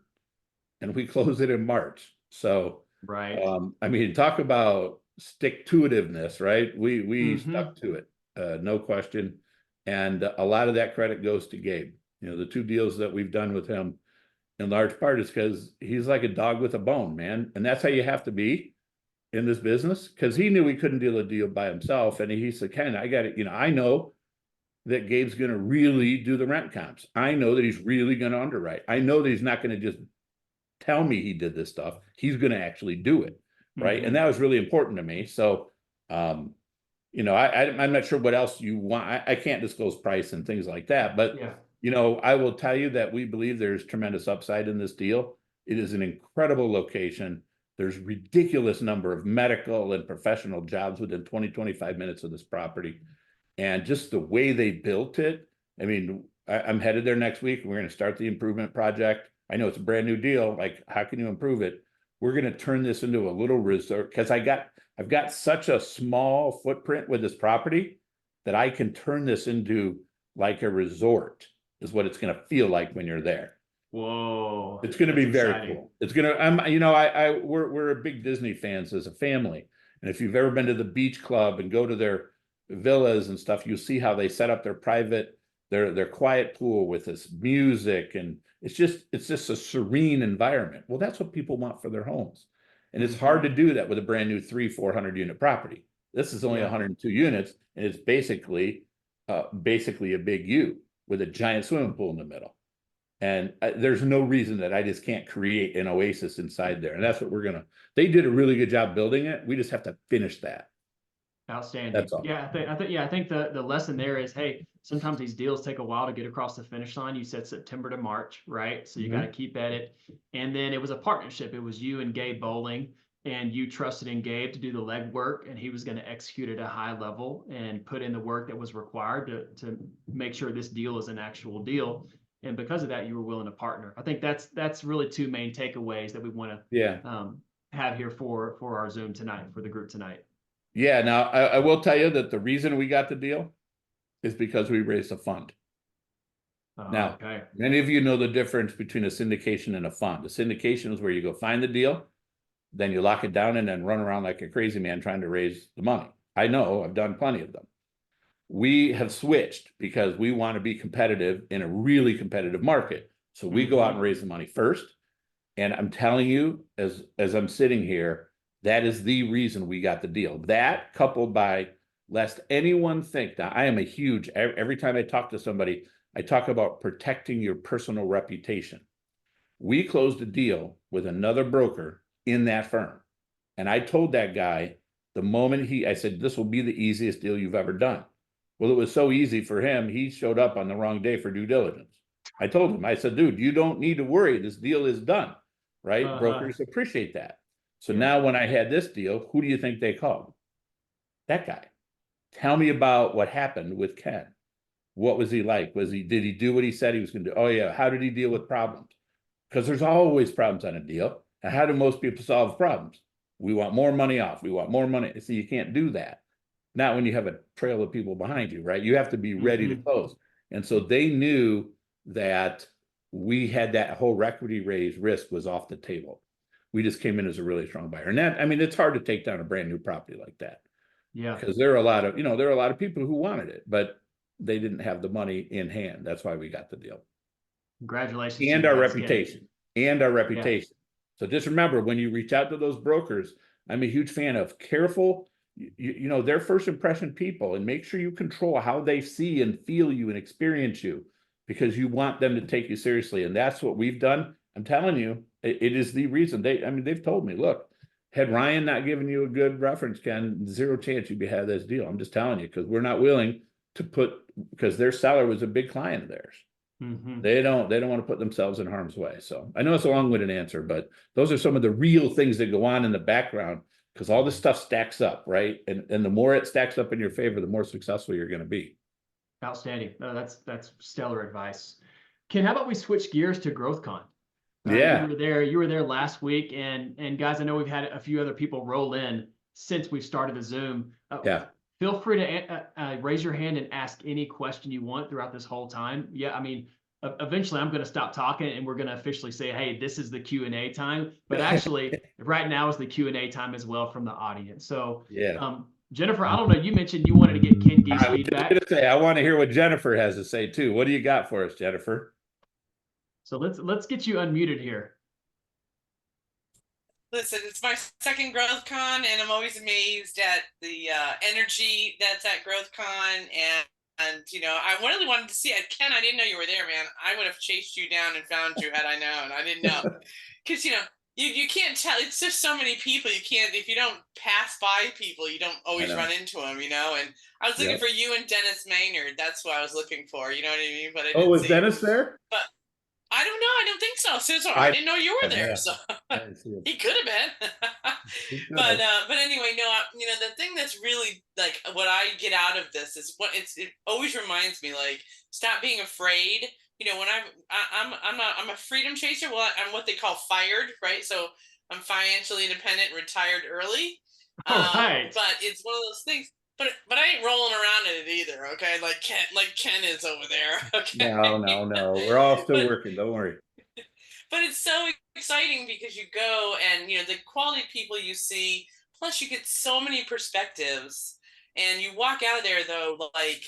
and we closed it in March. So, right. I mean, talk about stick-to-itiveness, right? We stuck to it, no question. And a lot of that credit goes to Gabe. The two deals that we've done with him, in large part, is because he's like a dog with a bone, man. And that's how you have to be in this business, because he knew he couldn't deal a deal by himself. And he said, Ken, I got it. I know that Gabe's going to really do the rent comps. I know that he's really going to underwrite. I know that he's not going to just tell me he did this stuff. He's going to actually do it. Right. And that was really important to me. So, I'm not sure what else you want. I can't disclose price and things like that, but I will tell you that we believe there's tremendous upside in this deal. It is an incredible location. There's ridiculous number of medical and professional jobs within 20-25 minutes of this property. And just the way they built it, I mean, I'm headed there next week. We're going to start the improvement project. I know it's a brand new deal. Like, how can you improve it? We're going to turn this into a little resort, because I've got such a small footprint with this property that I can turn this into like a resort, is what it's going to feel like when you're there. Whoa. It's going to be very cool. It's going to, we're a big Disney fans as a family. And if you've ever been to the beach club and go to their villas and stuff, you'll see how they set up their private, their quiet pool with this music. And it's just a serene environment. Well, that's what people want for their homes. And it's hard to do that with a brand new 300-400 unit property. This is only 102 units, and it's basically a big U with a giant swimming pool in the middle. And there's no reason that I just can't create an oasis inside there. And that's what they did a really good job building it. We just have to finish that. Outstanding. That's all. Yeah, I think the lesson there is, hey, sometimes these deals take a while to get across the finish line. You said September to March, right? So you got to keep at it. And then it was a partnership. It was you and Gabe Bowling. and you trusted in Gabe to do the legwork, and he was going to execute at a high level and put in the work that was required to make sure this deal is an actual deal. And because of that, you were willing to partner. I think that's really two main takeaways that we want to have here for our Zoom tonight, for the group tonight. Yeah. Now I will tell you that the reason we got the deal is because we raised a fund. Now, okay. Many of you know the difference between a syndication and a fund. A syndication is where you go find the deal, then you lock it down and then run around like a crazy man trying to raise the money. I know, I've done plenty of them. We have switched because we want to be competitive in a really competitive market. So we go out and raise the money first. And I'm telling you, as I'm sitting here, that is the reason we got the deal. That coupled by, lest anyone think that I am a huge, every time I talk to somebody, I talk about protecting your personal reputation. We closed a deal with another broker in that firm. And I told that guy the moment I said, this will be the easiest deal you've ever done. Well, it was so easy for him. He showed up on the wrong day for due diligence. I told him, I said, dude, you don't need to worry. This deal is done, right? Brokers appreciate that. So now when I had this deal, who do you think they called? That guy. Tell me about what happened with Ken. What was he like? Did he do what he said he was going to do? Oh yeah. How did he deal with problems? Because there's always problems on a deal. And how do most people solve problems? We want more money off. We want more money. So you can't do that. Not when you have a trail of people behind you, right? You have to be ready to close. And so they knew that we had that whole equity raise risk was off the table. We just came in as a really strong buyer. And that, I mean, it's hard to take down a brand new property like that. Yeah. Because there are a lot of people who wanted it, but they didn't have the money in hand. That's why we got the deal. Congratulations. And our reputation. And our reputation. Yeah. So just remember, when you reach out to those brokers, I'm a huge fan of careful, they're first impression people, and make sure you control how they see and feel you and experience you, because you want them to take you seriously. And that's what we've done. I'm telling you, it is the reason they've told me, look, had Ryan not given you a good reference, Ken, zero chance you'd have this deal. I'm just telling you, because we're not willing to because their seller was a big client of theirs. They don't want to put themselves in harm's way. So I know it's a long-winded answer, but those are some of the real things that go on in the background, because all this stuff stacks up, right? And the more it stacks up in your favor, the more successful you're going to be. Outstanding. No, that's stellar advice. Ken, how about we switch gears to GrowthCon? Yeah. You were there last week, and guys, I know we've had a few other people roll in since we've started the Zoom. Feel free to raise your hand and ask any question you want throughout this whole time. Yeah, I mean, eventually I'm going to stop talking and we're going to officially say, hey, this is the Q&A time. But actually, right now is the Q&A time as well from the audience. So, Jennifer, I don't know, you mentioned you wanted to get Ken Gee's feedback. I want to hear what Jennifer has to say too. What do you got for us, Jennifer? So let's get you unmuted here. Listen, it's my second GrowthCon, and I'm always amazed at the energy that's at GrowthCon. And I really wanted to see it. Ken, I didn't know you were there, man. I would have chased you down and found you had I known. I didn't know. Because, you can't tell. It's just so many people. You can't, if you don't pass by people, you don't always run into them, And I was looking for you and Dennis Maynard. That's what I was looking for. You know what I mean? But I didn't was see Dennis there? But I don't know. I don't think so. I didn't know you were there. So he could have been. But anyway, no. The thing that's really like what I get out of this is it always reminds me, like, stop being afraid. When I'm a freedom chaser. Well, I'm what they call fired, right? So I'm financially independent, retired early. Right. But it's one of those things. But I ain't rolling around in it either, okay? Like Ken is over there. Okay. No. We're all still working. Don't worry. But it's so exciting because you go and the quality of people you see, plus you get so many perspectives, and you walk out of there though, like,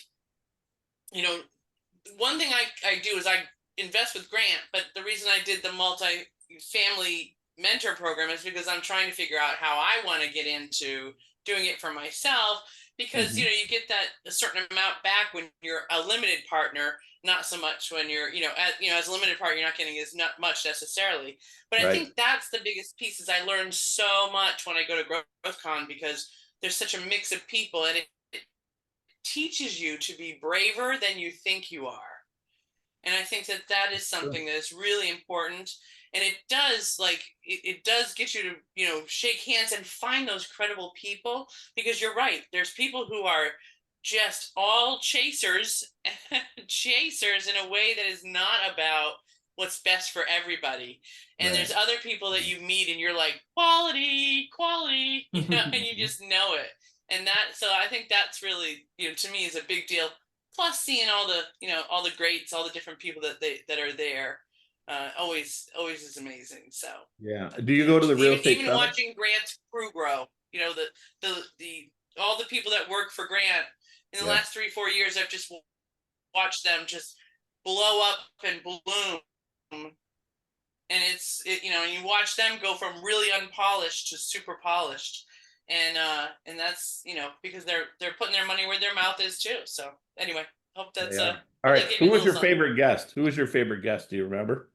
one thing I do is I invest with Grant, but the reason I did the multifamily mentor program is because I'm trying to figure out how I want to get into doing it for myself. Because you get that a certain amount back when you're a limited partner, not so much when you're as a limited partner, you're not getting as not much necessarily. But I think that's the biggest piece. Is I learned so much when I go to GrowthCon, because there's such a mix of people, and it teaches you to be braver than you think you are. And I think that that is something that is really important. And it does, like, it does get you to, you know, shake hands and find those credible people, because you're right. There's people who are just all chasers, chasers in a way that is not about what's best for everybody. And Right. there's other people that you meet and you're like, quality, quality, you know, and you just know it. And that, so I think that's really, you know, to me is a big deal. Plus seeing all the, you know, all the greats, all the different people that are there, always is amazing. So Yeah. Do you go to the real estate even summit? watching Grant's crew grow, you know, the all the people that work for Grant in the Yeah. last 3-4 years, I've just watched them just blow up and bloom. And you know, you watch them go from really unpolished to super polished. And that's, you know, because they're putting their money where their mouth is too. So anyway, hope that's All right. gave Who you a was your little something. favorite guest? Who was your favorite guest? Do you remember?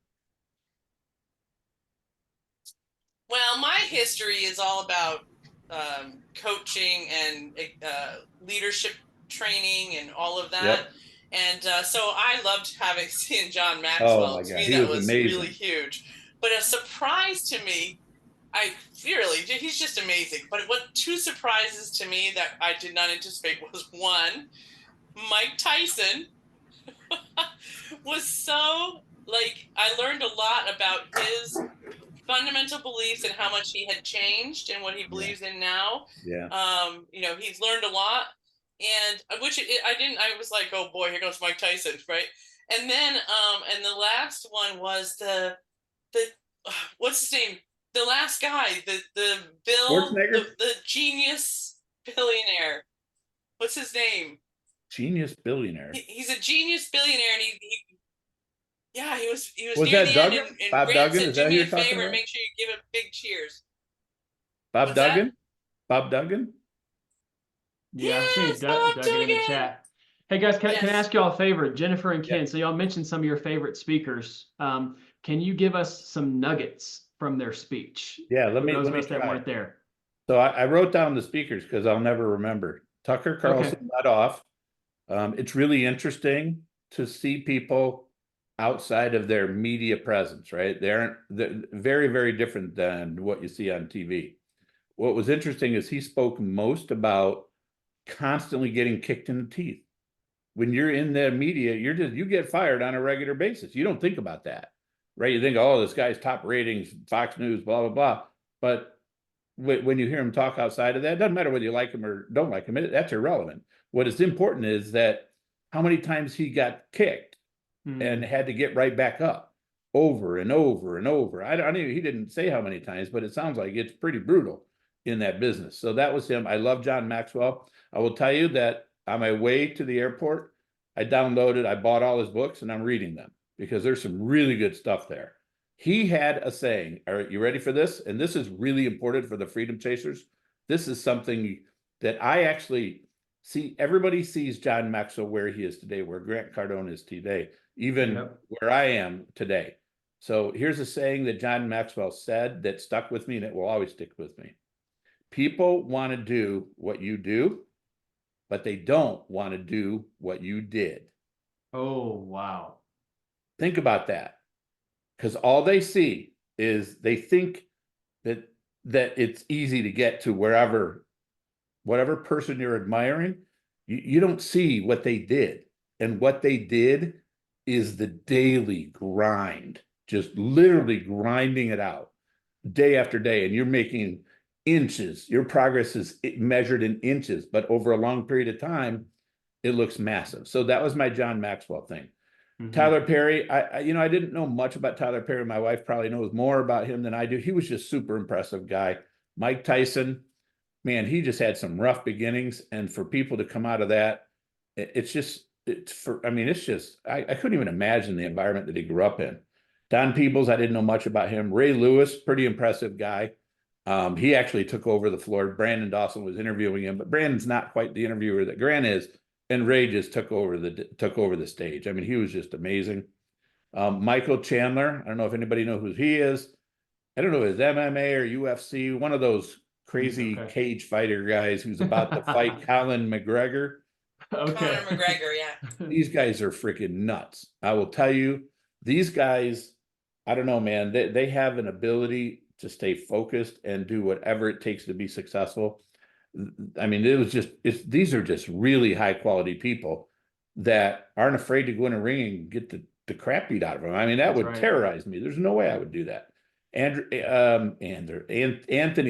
Well, my history is all about coaching and leadership training and all of that. Yep. And so I loved seeing John Oh Maxwell. my To God, me, he that was was amazing. really huge. But a surprise to me, he's just amazing. But two surprises to me that I did not anticipate was, one, Mike Tyson was so, like, I learned a lot about his fundamental beliefs and how much he had changed and what he believes in now. Yeah. You know, he's learned a lot, and I was like, oh boy, here goes Mike Tyson, right? And then and the last one was the what's his name? The last guy, the the genius billionaire. What's his name? Genius billionaire. He's a genius billionaire, and yeah, he was Was near that the end, Duggan? and Bob Grant Duggan? said, Is that do who me you're a talking favor and about? make sure you give a big cheers. Bob What's that? Duggan? Bob Duggan? Yeah, I'm seeing Yes, Bob Duggan in the Duggan. chat. Hey guys, can I Yes. ask y'all a favor? Jennifer and Ken, Yeah. so y'all mentioned some of your favorite speakers. Can you give us some nuggets from their speech? Yeah, let For me those of let me us that try. weren't there. So I wrote down the speakers because I'll never remember. Tucker Carlson led off. It's really interesting to see people outside of their media presence, right? They're very, very different than what you see on TV. What was interesting is he spoke most about constantly getting kicked in the teeth. When you're in the media, you get fired on a regular basis. You don't think about that, right? You think, oh, this guy's top ratings, Fox News, blah, blah, blah. But when you hear him talk outside of that, it doesn't matter whether you like him or don't like him. That's irrelevant. What is important is that how many times he got kicked and had to get right back up over and over and over. I don't even, he didn't say how many times, but it sounds like it's pretty brutal in that business. So that was him. I love John Maxwell. I will tell you that on my way to the airport, I bought all his books and I'm reading them because there's some really good stuff there. He had a saying, all right, you ready for this? And this is really important for the Freedom Chasers. This is something that I actually see. Everybody sees John Maxwell where he is today, where Grant Cardone is today, even where I am today. So here's a saying that John Maxwell said that stuck with me and it will always stick with me. People want to do what you do, but they don't want to do what you did. Oh, wow. Think about that. Because all they see is they think that it's easy to get to whatever person you're admiring. You don't see what they did. And what they did is the daily grind, just literally grinding it out day after day. And you're making inches. Your progress is measured in inches, but over a long period of time, it looks massive. So that was my John Maxwell thing. Tyler Perry, I didn't know much about Tyler Perry. My wife probably knows more about him than I do. He was just super impressive guy. Mike Tyson, man, he just had some rough beginnings. And for people to come out of that, I couldn't even imagine the environment that he grew up in. Don Peebles, I didn't know much about him. Ray Lewis, pretty impressive guy. He actually took over the floor. Brandon Dawson was interviewing him, but Brandon's not quite the interviewer that Grant is. And Ray just took over the stage. I mean, he was just amazing. Michael Chandler, I don't know if anybody knows who he is. I don't know if it's MMA or UFC, one of those crazy cage fighter guys who's about to fight Colin McGregor. Okay. Conor McGregor, yeah. These guys are freaking nuts. I will tell you, these guys, I don't know, man, they have an ability to stay focused and do whatever it takes to be successful. I mean, these are just really high quality people that aren't afraid to go in a ring and get the crap beat out of them. I mean, that That's would right. terrorize me. There's no way I would do that. Anthony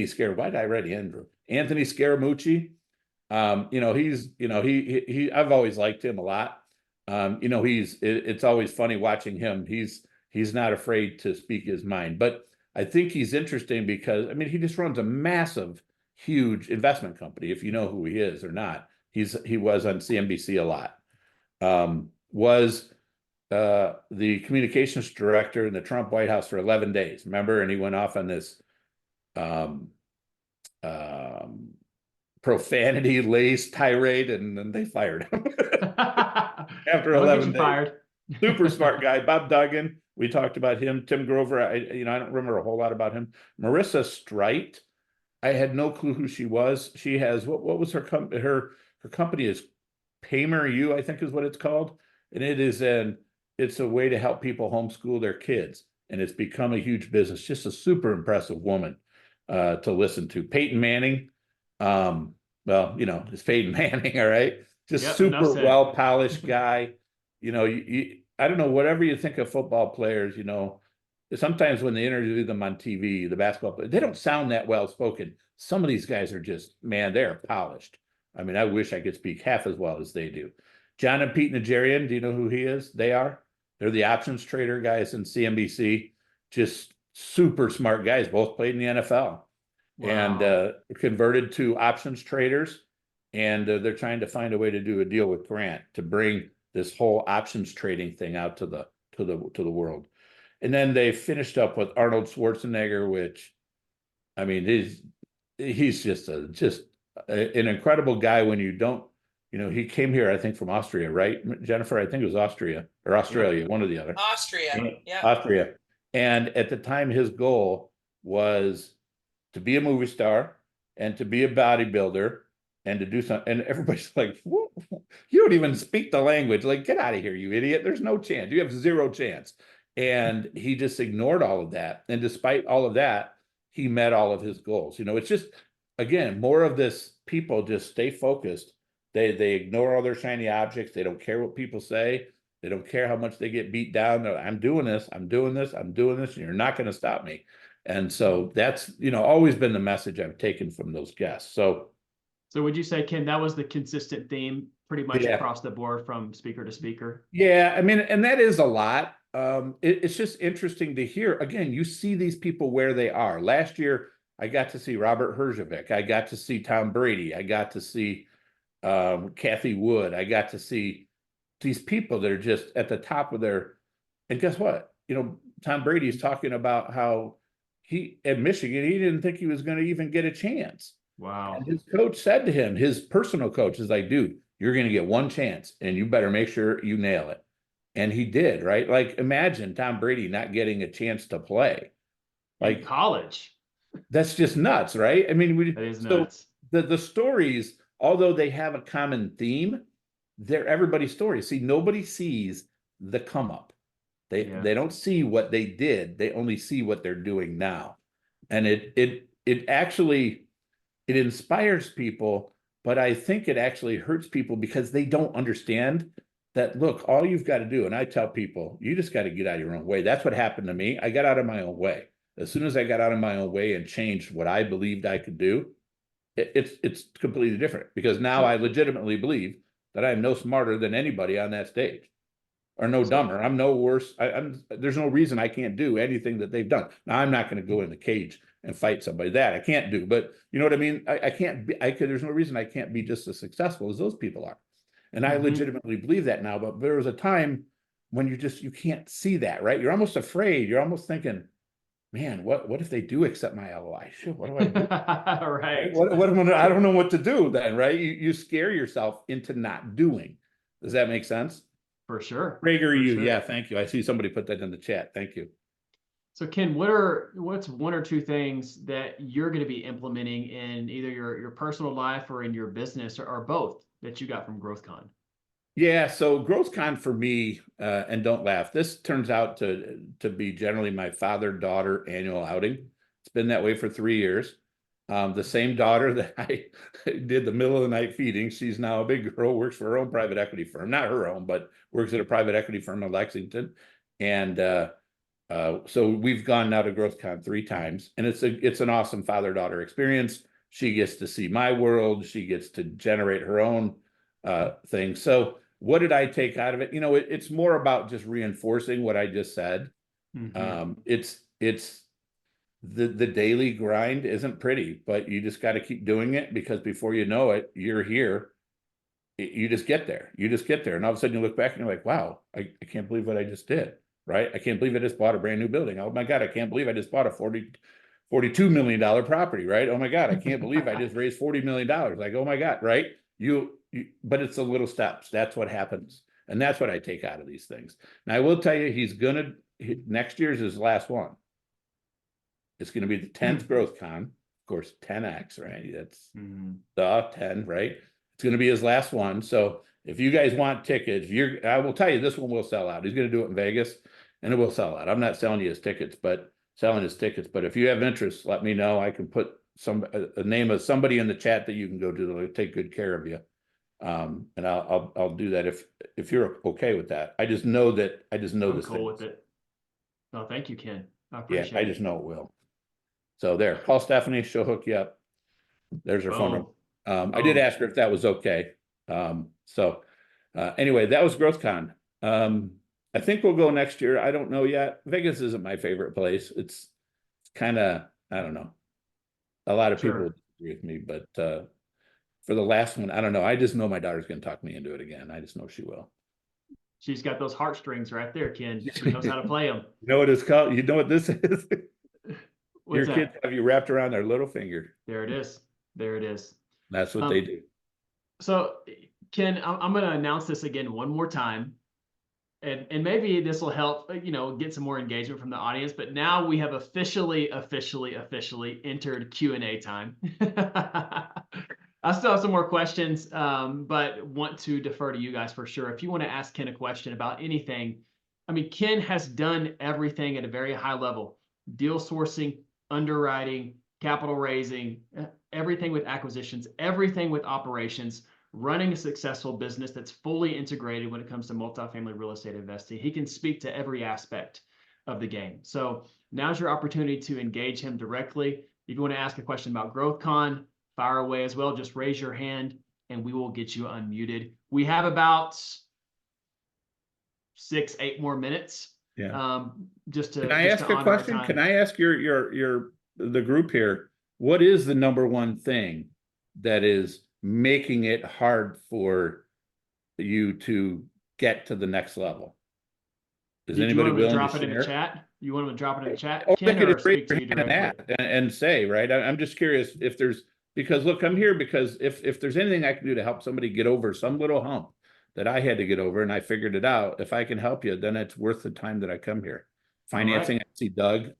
Why did I write Andrew? Anthony Scaramucci. I've always liked him a lot. It's always funny watching him. He's not afraid to speak his mind, but I think he's interesting because, I mean, he just runs a massive, huge investment company. If you know who he is or not, he was on CNBC a lot. Was the communications director in the Trump White House for 11 days. Remember? And he went off on this profanity laced tirade, and then they fired him after 11 days. Fired. Super smart guy. Bob Duggan, we talked about him. Tim Grover, I don't remember a whole lot about him. Marissa Streit, I had no clue who she was. She has what was her company? Her company is Paymer U, I think is what it's called, and it's a way to help people homeschool their kids, and it's become a huge business. Just a super impressive woman to listen to. Peyton Manning, it's Peyton Manning, all right. Just super well polished guy. I don't know, whatever you think of football players, sometimes when they interview them on TV, the basketball players, they don't sound that well spoken. Some of these guys are just, man, they're polished. I mean, I wish I could speak half as well as they do. John and Pete Najarian, do you know who he is? They're the options trader guys in CNBC. Just super smart guys, both played in the NFL. Wow. And converted to options traders. And they're trying to find a way to do a deal with Grant to bring this whole options trading thing out to the world. And then they finished up with Arnold Schwarzenegger, which, I mean, he's just an incredible guy. When you don't, he came here, I think, from Austria, right, Jennifer? I think it was Austria or Australia, one or the other. Austria, yeah. Austria. And at the time, his goal was to be a movie star and to be a bodybuilder and to do something. And everybody's like, whoa, you don't even speak the language. Like, get out of here, you idiot. There's no chance. You have zero chance. And he just ignored all of that. And despite all of that, he met all of his goals. It's just, again, more of this, people just stay focused. They ignore all their shiny objects. They don't care what people say. They don't care how much they get beat down. They're like, I'm doing this, I'm doing this, I'm doing this, and you're not going to stop me. And so that's, always been the message I've taken from those guests. So would you say, Ken, that was the consistent theme pretty much across the board from speaker to speaker? Yeah, I mean, and that is a lot. It's just interesting to hear. Again, you see these people where they are. Last year, I got to see Robert Herjavec. I got to see Tom Brady. I got to see Kathy Wood. I got to see these people that are just at the top of their, and guess what? Tom Brady's talking about how at Michigan, he didn't think he was going to even get a chance. Wow. And his coach said to him, his personal coach is like, dude, you're going to get one chance and you better make sure you nail it. And he did, right? Like, imagine Tom Brady not getting a chance to play. Like, in college. That's just nuts, right? I mean, that is nuts. The stories, although they have a common theme, they're everybody's stories. See, nobody sees the come up. They don't see what they did. They only see what they're doing now. And it actually, it inspires people, but I think it actually hurts people because they don't understand that, look, all you've got to do, and I tell people, you just got to get out of your own way. That's what happened to me. I got out of my own way. As soon as I got out of my own way and changed what I believed I could do, it's completely different, because now I legitimately believe that I'm no smarter than anybody on that stage, or no dumber. I'm no worse. There's no reason I can't do anything that they've done. Now, I'm not going to go in the cage and fight somebody. That I can't do, but you know what I mean? I can't be, there's no reason I can't be just as successful as those people are. And I legitimately believe that now, but there was a time when you can't see that, right? You're almost afraid. You're almost thinking, man, what if they do accept my LOI? Shit, what do I do? Right. I don't know what to do then, right? You scare yourself into not doing. Does that make sense? For sure. Prager, yeah, thank you. I see somebody put that in the chat. Thank you. So Ken, what's one or two things that you're going to be implementing in either your personal life or in your business, or both, that you got from GrowthCon? Yeah, so GrowthCon for me, and don't laugh, this turns out to be generally my father-daughter annual outing. It's been that way for 3 years. The same daughter that I did the middle of the night feeding, she's now a big girl, works for her own private equity firm, not her own, but works at a private equity firm in Lexington. And so we've gone now to GrowthCon 3 times, and it's an awesome father-daughter experience. She gets to see my world, she gets to generate her own thing. So what did I take out of it? You know, it's more about just reinforcing what I just said. It's the daily grind isn't pretty, but you just got to keep doing it, because before you know it, you're here. You just get there. You just get there. And all of a sudden you look back and you're like, wow, I can't believe what I just did. Right? I can't believe I just bought a brand new building. Oh my God, I can't believe I just bought a $42 million property, right? Oh my God, I can't believe I just raised $40 million. Like, oh my God, right? But it's the little steps. That's what happens. And that's what I take out of these things. Now I will tell you, next year's his last one. It's going to be the 10th GrowthCon, of course, 10X, right? That's the 10, right? It's going to be his last one. So if you guys want tickets, I will tell you, this one will sell out. He's going to do it in Vegas, and it will sell out. I'm not selling you his tickets, but selling his tickets. But if you have interest, let me know. I can put a name of somebody in the chat that you can go to. They'll take good care of you. And I'll do that if you're okay with that. I just know that I'm this cool thing. with it. Oh, thank you, Ken. I Yeah, appreciate I it. just know it will. So there, call Stephanie. She'll hook you up. There's her phone number. I did ask her if that was okay. Anyway, that was GrowthCon. I think we'll go next year. I don't know yet. Vegas isn't my favorite place. It's kind of, I don't know. A lot of people disagree with me, but for the last one, I don't know. I just know my daughter's going to talk me into it again. I just know she will. She's got those heartstrings right there, Ken. She knows how to play them. You know what it's called? You know what this is? What's Your kids have you wrapped around their little finger. There it is. There it is. That's what they do. So, Ken, I'm going to announce this again one more time. And maybe this will help, get some more engagement from the audience. But now we have officially entered Q&A time. I still have some more questions, but want to defer to you guys for sure. If you want to ask Ken a question about anything, I mean, Ken has done everything at a very high level: deal sourcing, underwriting, capital raising, everything with acquisitions, everything with operations, running a successful business that's fully integrated when it comes to multifamily real estate investing. He can speak to every aspect of the game. So now's your opportunity to engage him directly. If you want to ask a question about GrowthCon, fire away as well. Just raise your hand and we will get you unmuted. We have about 6-8 more minutes. Yeah. Just to Can I ask a question? Can I ask the group here, what is the number one thing that is making it hard for you to get to the next level? Is anybody willing to drop it in the chat? You want them to drop it in the chat? Ken, or speak to you directly? And say, right? I'm just curious if there's, because look, I'm here because if there's anything I can do to help somebody get over some little hump that I had to get over and I figured it out, if I can help you, then it's worth the time that I come here. Financing, right. I see Doug.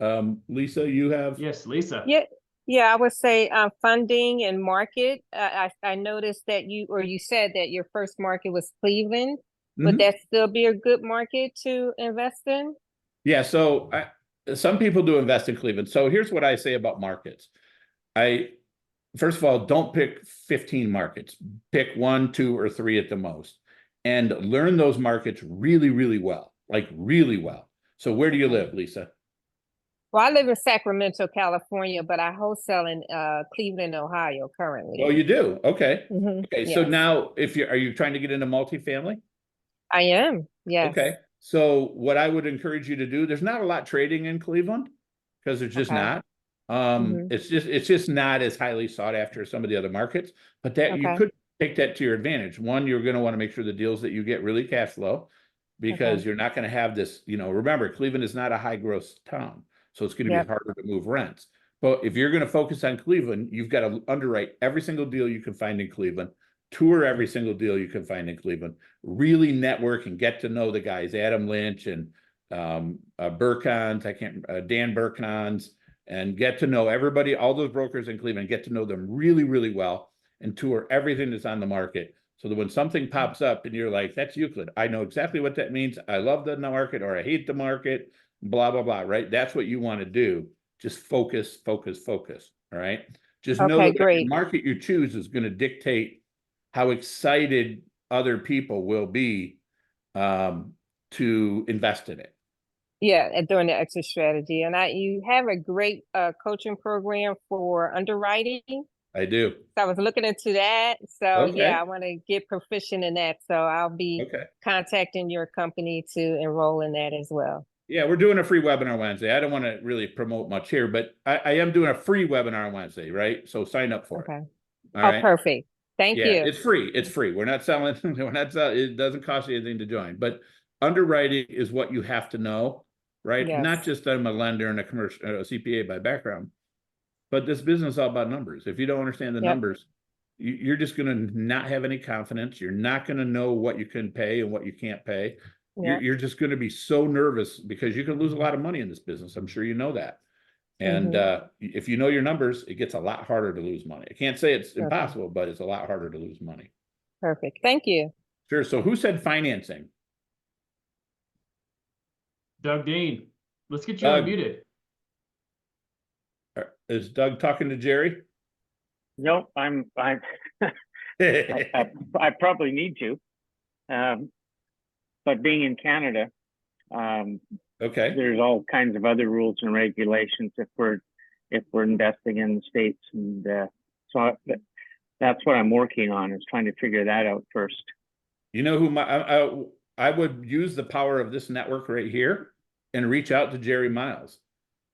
Lisa, you have? Yes, Lisa. Yeah, I would say funding and market. I noticed that you said that your first market was Cleveland. Would that still be a good market to invest in? Yeah, so some people do invest in Cleveland. So here's what I say about markets. First of all, don't pick 15 markets. Pick 1, 2, or 3 at the most. And learn those markets really, really well. Like really well. So where do you live, Lisa? Well, I live in Sacramento, California, but I wholesale in Cleveland, Ohio currently. Oh, you do? Okay. Okay. Yes. So now are you trying to get into multifamily? I am. Yes. Okay. So what I would encourage you to do, there's not a lot trading in Cleveland because there's just not. It's just not as highly sought after as some of the other markets, but you could take that to your advantage. One, you're going to want to make sure the deals that you get really cash flow, because you're not going to have this, remember, Cleveland is not a high growth town. So it's going to be harder to move rents. But if you're going to focus on Cleveland, you've got to underwrite every single deal you can find in Cleveland, tour every single deal you can find in Cleveland, really network and get to know the guys, Adam Lynch and Burkons, Dan Burkons, and get to know everybody, all those brokers in Cleveland, get to know them really, really well, and tour everything that's on the market. So that when something pops up and you're like, that's Euclid, I know exactly what that means. I love the market or I hate the market, blah, blah, blah, right? That's what you want to do. Just focus, focus, focus. All right. Just know Okay, that the great. market you choose is going to dictate how excited other people will be to invest in it. Yeah, and during the exit strategy. And you have a great coaching program for underwriting. I do. So I was looking into that. So yeah, Okay. I want to get proficient in that. So I'll be Okay. contacting your company to enroll in that as well. Yeah, we're doing a free webinar Wednesday. I don't want to really promote much here, but I am doing a free webinar on Wednesday, right? So sign up for it. Okay. All Oh, right. perfect. Thank Yeah, you. it's free. It's free. We're not selling. We're not selling. It doesn't cost you anything to join. But underwriting is what you have to know, right? Yes. Not just that I'm a lender and a commercial a CPA by background, but this business is all about numbers. If you don't understand the Yep. numbers, you're just going to not have any confidence. You're not going to know what you can pay and what you can't pay. Yep. You're just going to be so nervous because you can lose a lot of money in this business. I'm sure you know that. And if you know your numbers, it gets a lot harder to lose money. I can't say it's impossible, but it's a lot harder to lose money. Perfect. Thank you. Sure. So who said financing? Doug Dean, let's get you Doug. unmuted. Is Doug talking to Jerry? Nope, I probably need to. But being in Canada, Okay. there's all kinds of other rules and regulations if we're investing in the States, and so that's what I'm working on, is trying to figure that out first. You know who I would use the power of this network right here and reach out to Jerry Miles,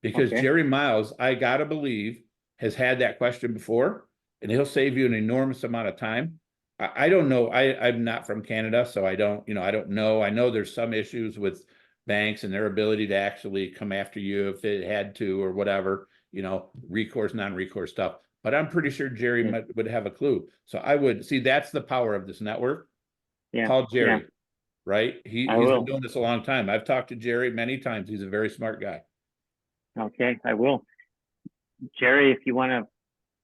because Okay. Jerry Miles, I gotta believe, has had that question before, and he'll save you an enormous amount of time. I don't know. I'm not from Canada, so I don't know. I know there's some issues with banks and their ability to actually come after you if it had to or whatever, recourse, non-recourse stuff. But I'm pretty sure Jerry would have a clue. So I would see, that's the power of this network. Yeah. Call Jerry, Yeah. right? He's been doing this a long time. I've talked to Jerry many times. He's a very smart guy. Okay, I will. Jerry, if you want to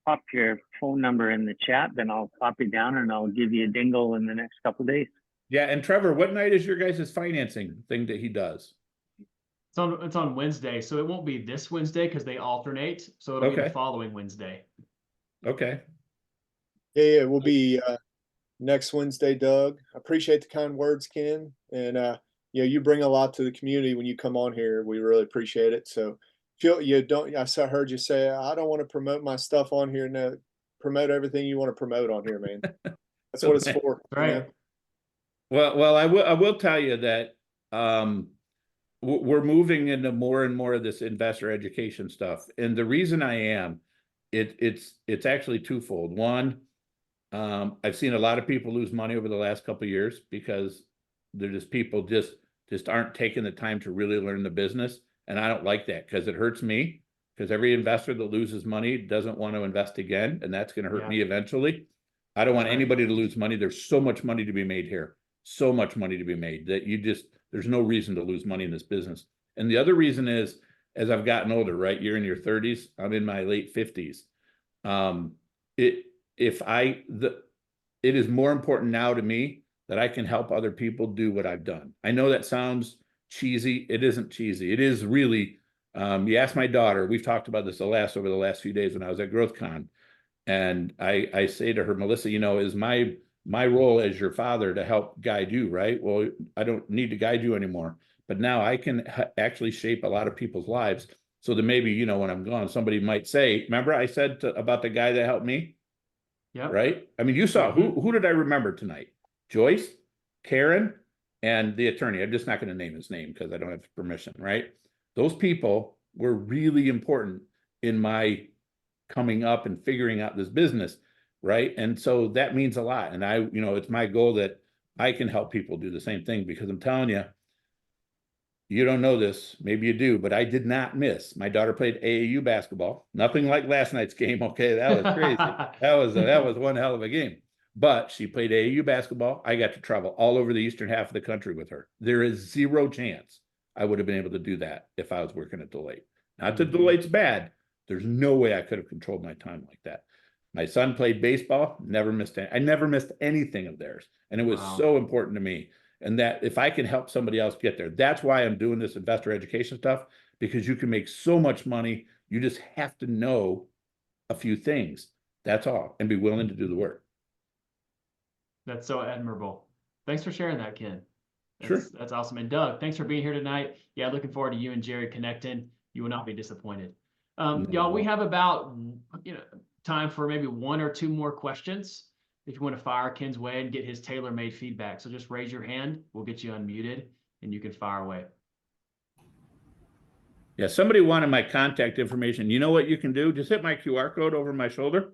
pop your phone number in the chat, then I'll copy down and I'll give you a dingle in the next couple of days. Yeah, and Trevor, what night is your guys' financing thing that he does? It's on Wednesday, so it won't be this Wednesday because they alternate. So it'll be the following Wednesday. Okay. Yeah, we'll be next Wednesday, Doug. I appreciate the kind words, Ken, and you bring a lot to the community when you come on here. We really appreciate it. So I heard you say, I don't want to promote my stuff on here. No, promote everything you want to promote on here, man. That's what it's for. Right. Well, I will tell you that we're moving into more and more of this investor education stuff, and the reason I am, it's actually twofold. One, I've seen a lot of people lose money over the last couple of years because people just aren't taking the time to really learn the business. And I don't like that, because it hurts me, because every investor that loses money doesn't want to invest again. And that's going to hurt me eventually. I don't want anybody to lose money. There's so much money to be made here. So much money to be made that there's no reason to lose money in this business. And the other reason is, as I've gotten older, right? You're in your 30s. I'm in my late 50s. It is more important now to me that I can help other people do what I've done. I know that sounds cheesy. It isn't cheesy. It is really, you ask my daughter, we've talked about this over the last few days when I was at GrowthCon. And I say to her, Melissa, is my role as your father to help guide you, right? Well, I don't need to guide you anymore, but now I can actually shape a lot of people's lives. So that maybe, when I'm gone, somebody might say, remember I said about the guy that helped me? Yeah. Right. I mean, you saw who did I remember tonight? Joyce, Karen, and the attorney. I'm just not going to name his name because I don't have permission, right? Those people were really important in my coming up and figuring out this business, right? And so that means a lot. And it's my goal that I can help people do the same thing, because I'm telling you, you don't know this, maybe you do, but I did not miss. My daughter played AAU basketball. Nothing like last night's game. Okay, that was crazy. that was one hell of a game. But she played AAU basketball. I got to travel all over the eastern half of the country with her. There is zero chance I would have been able to do that if I was working at Deloitte. Not that Deloitte's bad. There's no way I could have controlled my time like that. My son played baseball, never missed I never missed anything of theirs. And it was Wow. so important to me. And that if I can help somebody else get there, that's why I'm doing this investor education stuff, because you can make so much money. You just have to know a few things. That's all, and be willing to do the work. That's so admirable. Thanks for sharing that, Ken. Sure. That's awesome. And Doug, thanks for being here tonight. Yeah, looking forward to you and Jerry connecting. You will not be disappointed. Y'all, we have about time for maybe one or two more questions. If you want to fire Ken's way and get his tailor-made feedback. So just raise your hand. We'll get you unmuted and you can fire away. Yeah, somebody wanted my contact information. You know what you can do? Just hit my QR code over my shoulder.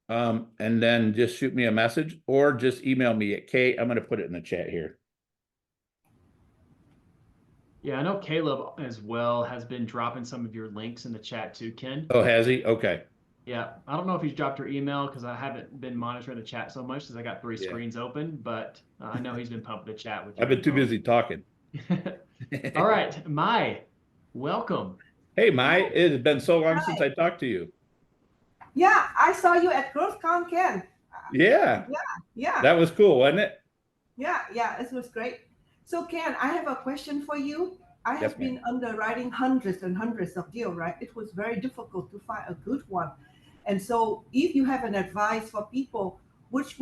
And then just shoot me a message or just email me at K. I'm going to put it in the chat here. Yeah, I know Caleb as well has been dropping some of your links in the chat too, Ken. Oh, has he? Okay. Yeah, I don't know if he's dropped your email because I haven't been monitoring the chat so much since I got three screens open, but I know he's been pumping the chat with you. I've been too busy talking. All right, Mai, welcome. Hey, Mai, it has been so long since I talked to you. Yeah, I saw you at GrowthCon, Ken. Yeah. Yeah. That was cool, wasn't it? Yeah, it was great. So Ken, I have a question for you. I have been underwriting hundreds and hundreds of deals, right? It was very difficult to find a good one. And so if you have an advice for people, which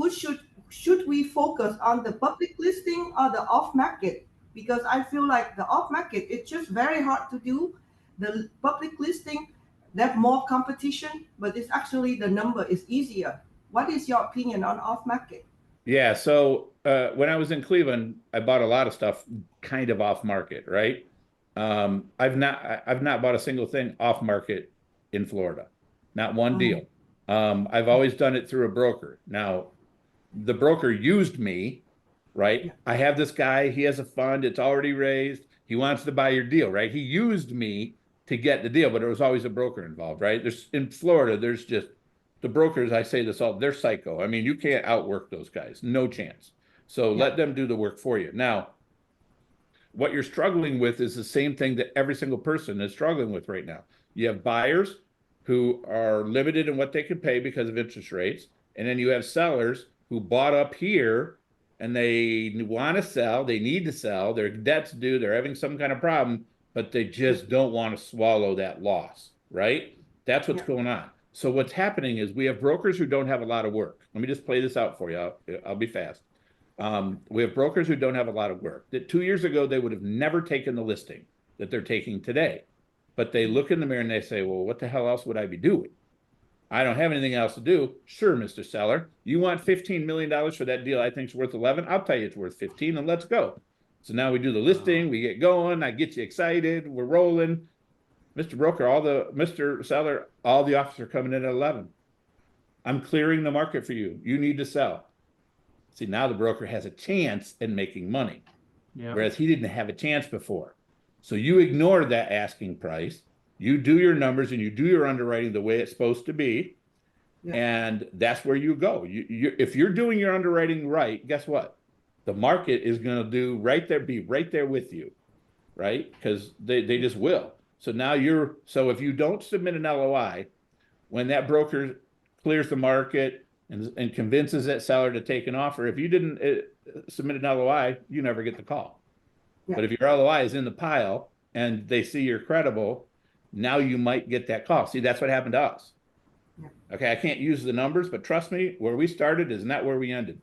should we focus on the public listing or the off market? Because I feel like the off market, it's just very hard to do. The public listing, there's more competition, but it's actually the number is easier. What is your opinion on off market? Yeah, so when I was in Cleveland, I bought a lot of stuff kind of off market, right? I've not bought a single thing off market in Florida, not one deal. I've always done it through a broker. Now, the broker used me, right? I have this guy, he has a fund, it's already raised. He wants to buy your deal, right? He used me to get the deal, but there was always a broker involved, right? There's in Florida, there's just the brokers, I say this all, they're psycho. I mean, you can't outwork those guys, no chance. So let them do the work for you. Now, what you're struggling with is the same thing that every single person is struggling with right now. You have buyers who are limited in what they can pay because of interest rates. And then you have sellers who bought up here and they want to sell, they need to sell, their debt's due, they're having some kind of problem, but they just don't want to swallow that loss, right? That's what's going on. So what's happening is we have brokers who don't have a lot of work. Let me just play this out for you. I'll be fast. We have brokers who don't have a lot of work. That 2 years ago, they would have never taken the listing that they're taking today. But they look in the mirror and they say, well, what the hell else would I be doing? I don't have anything else to do. Sure, Mr. Seller. You want $15 million for that deal I think is worth 11? I'll tell you it's worth 15 and let's go. So now we do the listing, we get going, I get you excited, we're rolling. Mr. Broker, Mr. Seller, all the offers are coming in at 11. I'm clearing the market for you. You need to sell. See, now the broker has a chance in making money, whereas he didn't have a chance before. So you ignore that asking price. You do your numbers and you do your underwriting the way it's supposed to be. And that's where you go. If you're doing your underwriting right, guess what? The market is going to be right there with you, right? Because they just will. So now so if you don't submit an LOI, when that broker clears the market and convinces that seller to take an offer, if you didn't submit an LOI, you never get the call. But if your LOI is in the pile and they see you're credible, now you might get that call. See, that's what happened to us. Okay, I can't use the numbers, but trust me, where we started is not where we ended.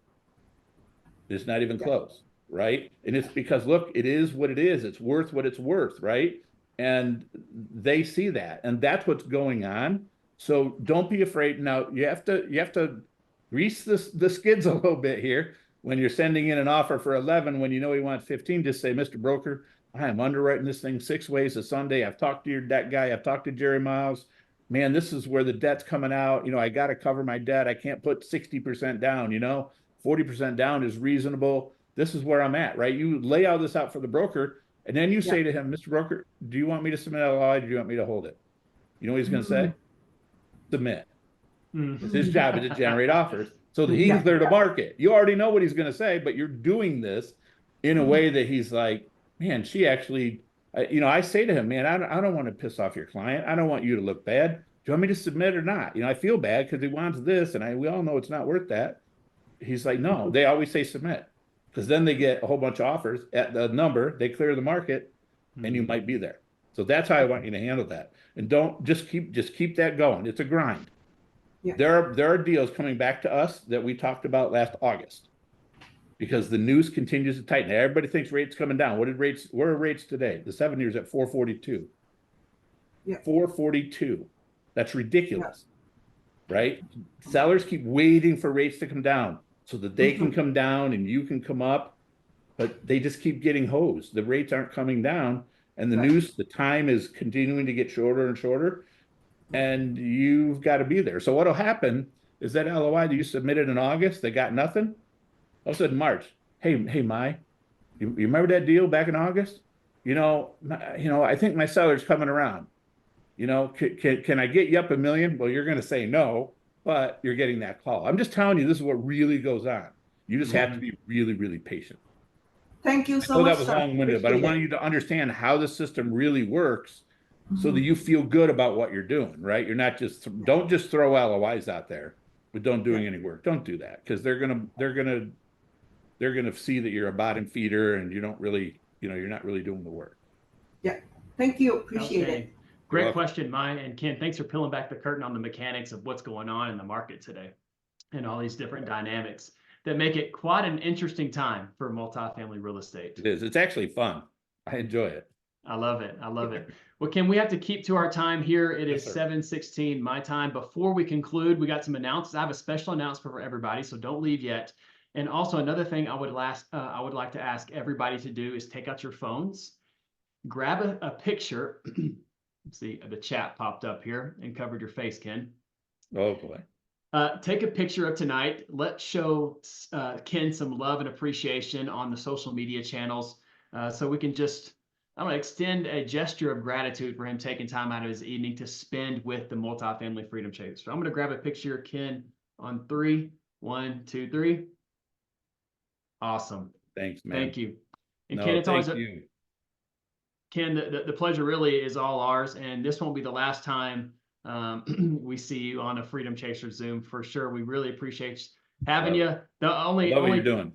It's not even close, right? And it's because, look, it is what it is. It's worth what it's worth, right? And they see that, and that's what's going on. So don't be afraid. Now you have to grease the skids a little bit here. When you're sending in an offer for 11, when you know he wants 15, just say, Mr. Broker, I am underwriting this thing 6 ways a Sunday. I've talked to your debt guy. I've talked to Jerry Miles. Man, this is where the debt's coming out. You know, I got to cover my debt. I can't put 60% down, 40% down is reasonable. This is where I'm at, right? You lay all this out for the broker, and then you say to him, Mr. Broker, do you want me to submit a LOI? Do you want me to hold it? You know what he's going to say? Submit. It's his job to generate offers so that he can clear the market. You already know what he's going to say, but you're doing this in a way that he's like, man, she actually I say to him, man, I don't want to piss off your client. I don't want you to look bad. Do you want me to submit or not? I feel bad because he wants this, and we all know it's not worth that. He's like, no, they always say submit, because then they get a whole bunch of offers at the number, they clear the market, and you might be there. So that's how I want you to handle that. And don't just keep that going. It's a grind. Yeah. There are deals coming back to us that we talked about last August, because the news continues to tighten. Everybody thinks rates coming down. Where are rates today? The 7-year at 442. Yeah. 442. That's ridiculous. Yeah. Right? Sellers keep waiting for rates to come down so that they can come down and you can come up, but they just keep getting hosed. The rates aren't coming down, and the time is continuing to get shorter and shorter, and you've got to be there. So what'll happen is that LOI that you submitted in August, they got nothing. All of a sudden, March, hey, Mai, you remember that deal back in August? I think my seller's coming around. Can I get you up $1 million? Well, you're going to say no, but you're getting that call. I'm just telling you, this is what really goes on. You just have to be really, really patient. Thank you so I know much. that was long-winded, but I want you to understand how the system really works, so that you feel good about what you're doing, right? You're not don't just throw LOIs out there, but don't doing any work. Don't do that, because they're gonna see that you're a bottom feeder and you're not really doing the work. Yeah. Thank you. Appreciate it. Great question, Mai. And Ken, thanks for peeling back the curtain on the mechanics of what's going on in the market today and all these different dynamics that make it quite an interesting time for multifamily real estate. It is. It's actually fun. I enjoy it. I love it. I love it. Well, Ken, we have to keep to our time here. It is Yes, 7:16 my time. Before we conclude, we got some announcements. I have a special announcement for everybody, so don't leave yet. And also another thing I would like to ask everybody to do is take out your phones, grab a picture. See, the chat popped up here and covered your face, Ken. Oh boy. Take a picture of tonight. Let's show Ken some love and appreciation on the social media channels, so we can just, I'm going to extend a gesture of gratitude for him taking time out of his evening to spend with the Multifamily Freedom Chasers. So I'm going to grab a picture of Ken on 3. 1, 2, 3. Awesome. Thanks, man. Thank you. And No, Ken, it's always you. Ken, the pleasure really is all ours, and this won't be the last time we see you on a Freedom Chaser Zoom for sure. We really appreciate having you. Love what you're doing.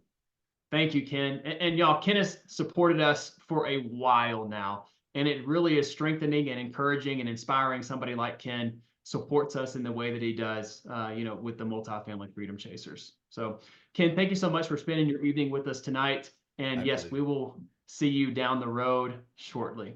Thank you, Ken. And y'all, Ken has supported us for a while now, and it really is strengthening and encouraging and inspiring. Somebody like Ken supports us in the way that he does, with the Multifamily Freedom Chasers. So, Ken, thank you so much for spending your evening with us tonight. And yes, we will see you down the road shortly.